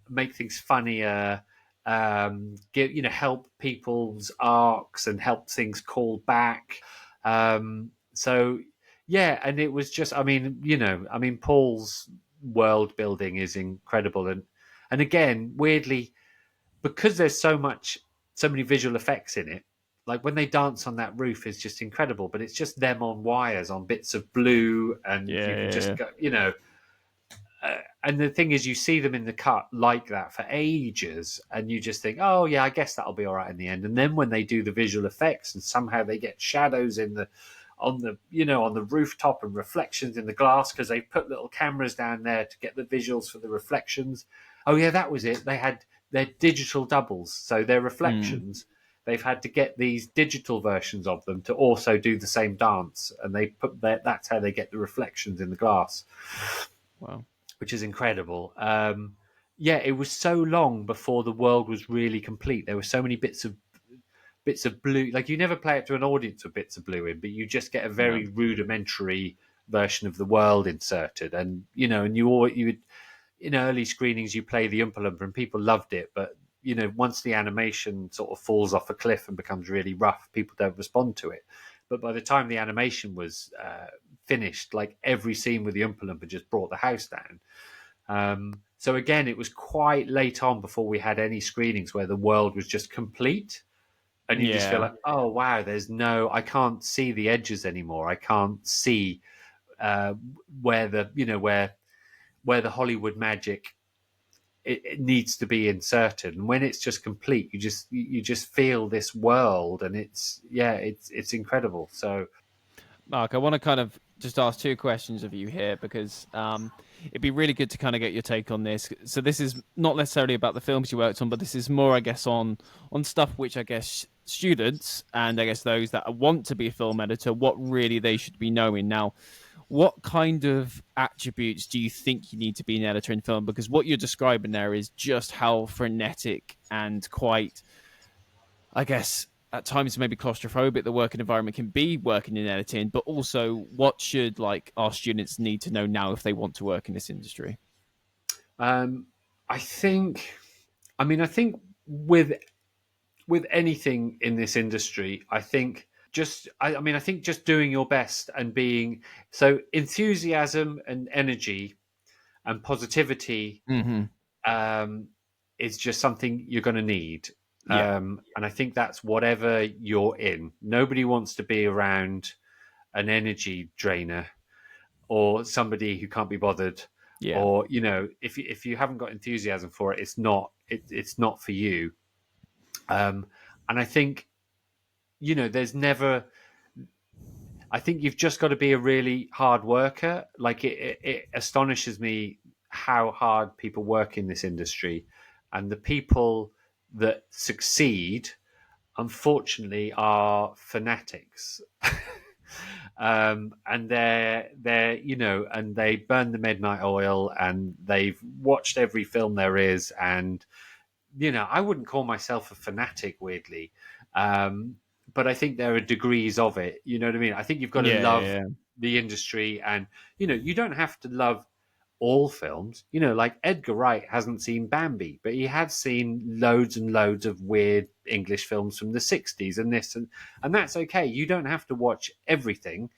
make things funnier, help people's arcs and help things call back. So yeah, and it was just, Paul's world building is incredible, and again, weirdly, because there's so many visual effects in it. Like, when they dance on that roof is just incredible, but it's just them on wires on bits of blue, and you can just Yeah. go, and the thing is, you see them in the cut like that for ages, and you just think, oh yeah, I guess that'll be all right in the end. And then when they do the visual effects, and somehow they get shadows on the rooftop, and reflections in the glass, because they put little cameras down there to get the visuals for the reflections. Oh yeah, that was it. They had their digital doubles, so their reflections. They've had to get these digital versions of them to also do the same dance, and that's how they get the reflections in the glass. Wow. Which is incredible. Yeah, it was so long before the world was really complete. There were so many bits of blue. Like, you never play it to an audience with bits of blue in, but you just get a No. very rudimentary version of the world inserted. And you would, in early screenings, you play the Oompa Loompa, and people loved it. But once the animation sort of falls off a cliff and becomes really rough, people don't respond to it. But by the time the animation was finished, like, every scene with the Oompa Loompa just brought the house down. So again, it was quite late on before we had any screenings where the world was just complete, and you just feel Yeah. like, oh wow, I can't see the edges anymore. I can't see where where the Hollywood magic it needs to be inserted. And when it's just complete, you just feel this world, and it's incredible. So Mark, I want to kind of just ask two questions of you here, because it'd be really good to kind of get your take on this. So this is not necessarily about the films you worked on, but this is more, I guess, on stuff which I guess students, and I guess those that want to be a film editor, what really they should be knowing. Now, what kind of attributes do you think you need to be an editor in film? Because what you're describing there is just how frenetic and quite, I guess, at times maybe claustrophobic the working environment can be working in editing, but also what should, like, our students need to know now if they want to work in this industry? I think, I think with anything in this industry, I think I think just doing your best and being so enthusiasm and energy and positivity Mm-hmm. um, is just something you're going to need. Yeah. And I think that's whatever you're in. Nobody wants to be around an energy drainer or somebody who can't be bothered, Yeah. or if you haven't got enthusiasm for it, it's not for you. And I think there's never I think you've just got to be a really hard worker. Like it astonishes me how hard people work in this industry, and the people that succeed, unfortunately, are fanatics. And they're and they burn the midnight oil, and they've watched every film there is, and I wouldn't call myself a fanatic, weirdly. Um, but I think there are degrees of it. You know what I mean? I think you've got to Yeah, love yeah, the industry, and you don't have to love all films. Like Edgar Wright hasn't seen Bambi, but he had seen loads and loads of weird English films from the '60s and this, and that's okay. You don't have to watch everything.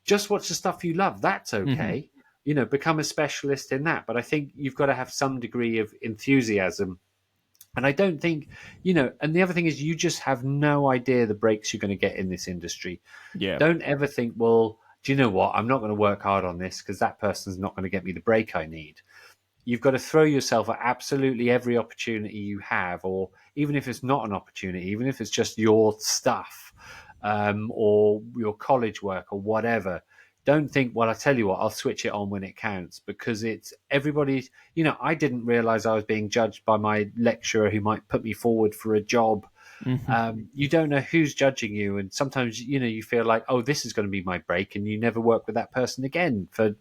Just watch the stuff you love. That's hmm okay. Become a specialist in that. But I think you've got to have some degree of enthusiasm, and I don't think, and the other thing is, you just have no idea the breaks you're going to get in this industry. yeah, Don't ever think, well, do you know what? I'm not going to work hard on this because that person's not going to get me the break I need. You've got to throw yourself at absolutely every opportunity you have, or even if it's not an opportunity, even if it's just your stuff, or your college work or whatever. Don't think, well, I tell you what, I'll switch it on when it counts, because it's everybody's. I didn't realize I was being judged by my lecturer who might put me forward for a job. hmm You don't know who's judging you, and sometimes you feel like, oh, this is going to be my break, and you never work with that person again for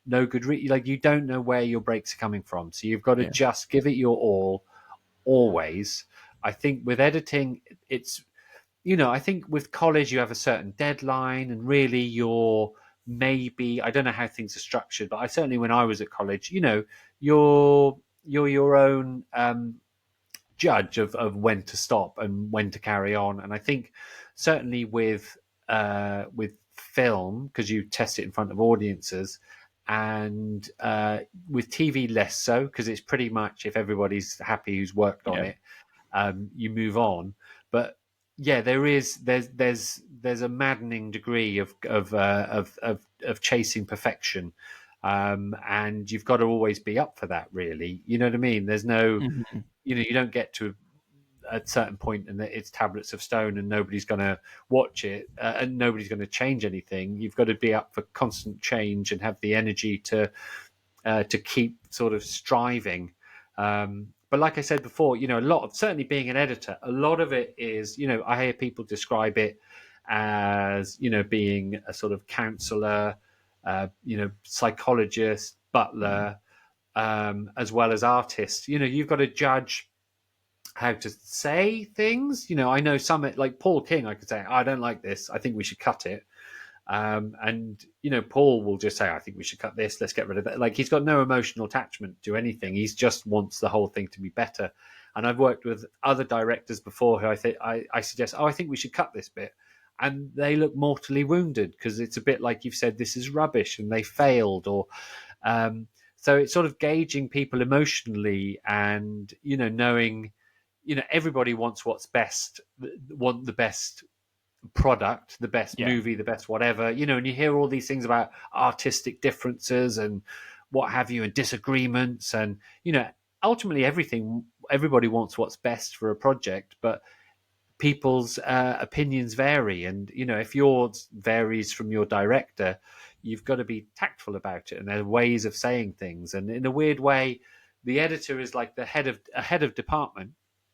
no good like, you don't know where your breaks are coming from, so you've got to yeah, just give it your all, always. I think with editing, it's I think with college you have a certain deadline, and really maybe, I don't know how things are structured, but I certainly, when I was at college, you're your own judge of when to stop and when to carry on. And I think certainly with film, because you test it in front of audiences, and with TV less so, because it's pretty much, if everybody's happy who's worked on yeah. it, you move on. But yeah, there's a maddening degree of chasing perfection, and you've got to always be up for that. Really, you know what I mean? There's no, hmm you don't get to a certain point and it's tablets of stone and nobody's going to watch it, and nobody's going to change anything. You've got to be up for constant change and have the energy to keep sort of striving. But like I said before, a lot of, certainly being an editor, a lot of it is, I hear people describe it as, being a sort of counselor, psychologist, butler, as well as artist. You've got to judge how to say things. I know some, like Paul King, I could say, I don't like this, I think we should cut it. And Paul will just say, I think we should cut this, let's get rid of that. Like, he's got no emotional attachment to anything. He just wants the whole thing to be better. And I've worked with other directors before who I suggest, I think we should cut this bit. And they look mortally wounded, because it's a bit like you've said, this is rubbish and they failed, or so it's sort of gauging people emotionally, and knowing, everybody wants what's best, want the best product, the best Yeah. movie, the best whatever, and you hear all these things about artistic differences and what have you, and disagreements, and ultimately everybody wants what's best for a project, but people's opinions vary, and if yours varies from your director, you've got to be tactful about it, and there are ways of saying things, and in a weird way, the editor is like the head of department,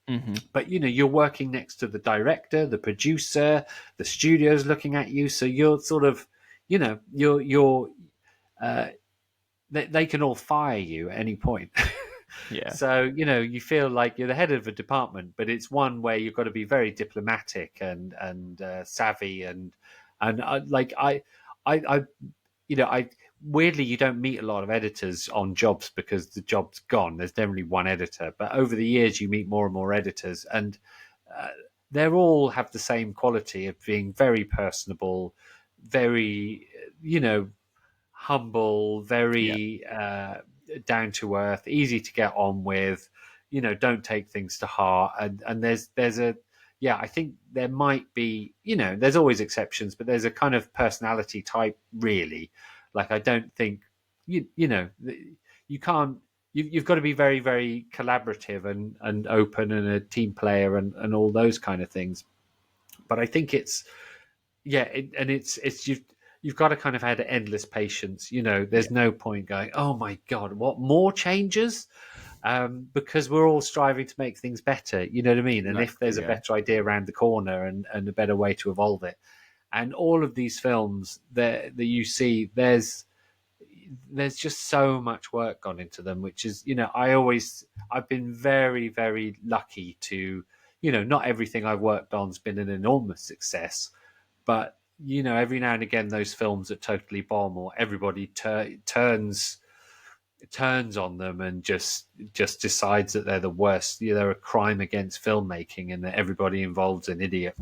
hmm but you're working next to the director, the producer, the studio's looking at you, so you're sort of, you're uh, they can all fire you at any point. Yeah. So you feel like you're the head of a department, but it's one where you've got to be very diplomatic and savvy, and like I I weirdly, you don't meet a lot of editors on jobs because the job's gone. There's generally one editor, but over the years you meet more and more editors, and uh, they all have the same quality of being very personable, very humble, Yeah. very down to earth, easy to get on with. Don't take things to heart, and there's a, yeah, I think there might be, there's always exceptions, but there's a kind of personality type, really. Like, I don't think you can't. You've got to be very, very collaborative and open, and a team player, and all those kind of things. But I think it's it's you've got to kind of have endless patience. There's no point going, oh my god, what more changes? Because we're all striving to make things better. You know what I mean? And if there's a better idea around the corner and a better way to evolve it, and all of these films that you see, there's just so much work gone into them, which is, I've been very, very lucky to, not everything I've worked on's been an enormous success, but, every now and again, those films that totally bomb or everybody turns on them and just decides that they're the worst, they're a crime against filmmaking and that everybody involved's an idiot.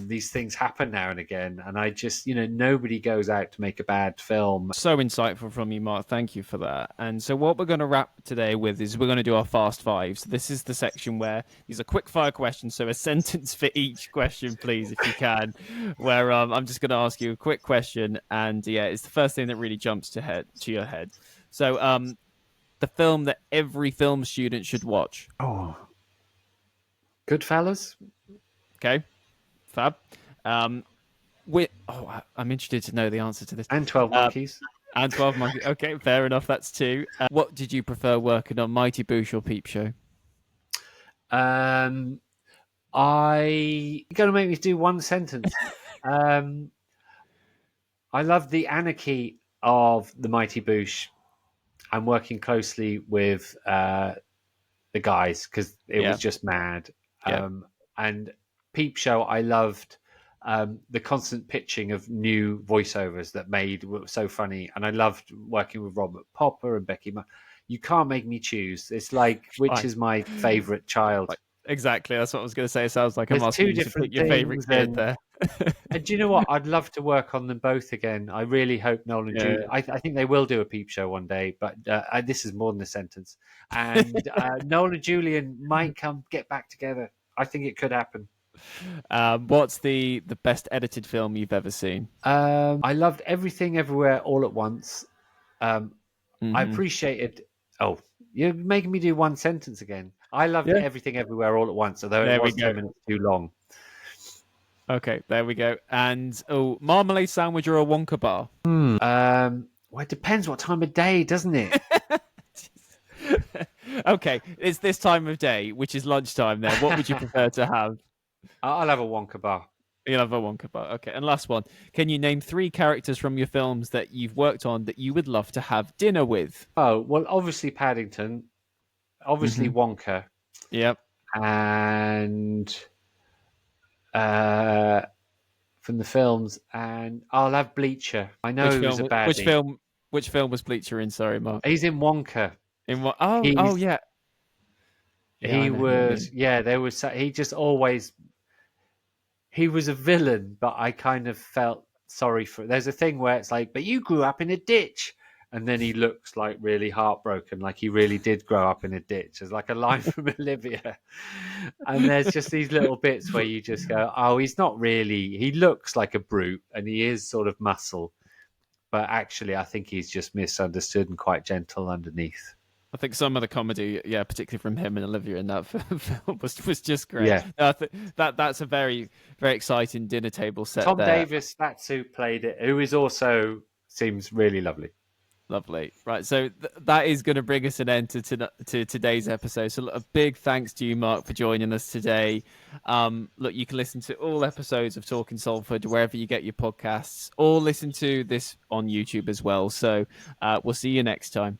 These things happen now and again, and I just, nobody goes out to make a bad film. So insightful from you, Mark. Thank you for that. And so what we're going to wrap today with is we're going to do our Fast Five. So this is the section where these are quick fire questions, so a sentence for each question, please, if you can, where I'm just going to ask you a quick question, and it's the first thing that really jumps to your head. So the film that every film student should watch. Oh, Goodfellas. Okay. Fab. I'm interested to know the answer to this. And 12 Monkeys. And 12 Monkeys. Okay, fair enough. That's two. What did you prefer working on, Mighty Boosh or Peep Show? You're going to make me do one sentence. I love the anarchy of the Mighty Boosh. I'm working closely with the guys because it was just mad. And Peep Show, I loved the constant pitching of new voiceovers that were so funny, and I loved working with Robert Popper and Becky. You can't make me choose. It's like, which is my favourite child? Exactly, that's what I was going to say. It sounds like I'm There's asking two you to different pick your favourite kid there. And do you know what? I'd love to work on them both again. I really hope Noel and Julian. I think they will do a Peep Show one day, but this is more than a sentence. And Noel and Julian might get back together. I think it could happen. What's the best edited film you've ever seen? I loved Everything Everywhere All at Once. I appreciated. Oh, you're making me do one sentence again. I loved Everything Everywhere All at Once, although it was 10 minutes too long. Okay, there we go. And marmalade sandwich or a Wonka bar? Well, it depends what time of day, doesn't it? Okay, it's this time of day, which is lunchtime there. What would you prefer to have? I'll have a Wonka bar. You'll have a Wonka bar. Okay, and last one. Can you name 3 characters from your films that you've worked on that you would love to have dinner with? Oh, well, obviously Paddington. Obviously Wonka. Yep. And from the films, and I'll have Bleacher. I know he was a baddie. Which film was Bleacher in? Sorry, Mark. He's in Wonka. In what? Oh, yeah. He was. Yeah, there was. He just always. He was a villain, but I kind of felt sorry for. There's a thing where it's like, but you grew up in a ditch, and then he looks like really heartbroken, like he really did grow up in a ditch. There's like a line from Olivia, and there's just these little bits where you just go, oh, he's not really. He looks like a brute, and he is sort of muscle, but actually, I think he's just misunderstood and quite gentle underneath. I think some of the comedy, particularly from him and Olivia in that film, was just great. Yeah, that's a very, very exciting dinner table set. Tom there. Davis, that's who played it, who is also seems really lovely. Lovely. Right, so that is going to bring us an end to today's episode. So a big thanks to you, Mark, for joining us today. Look, you can listen to all episodes of Talking Salford wherever you get your podcasts, or listen to this on YouTube as well. So we'll see you next time.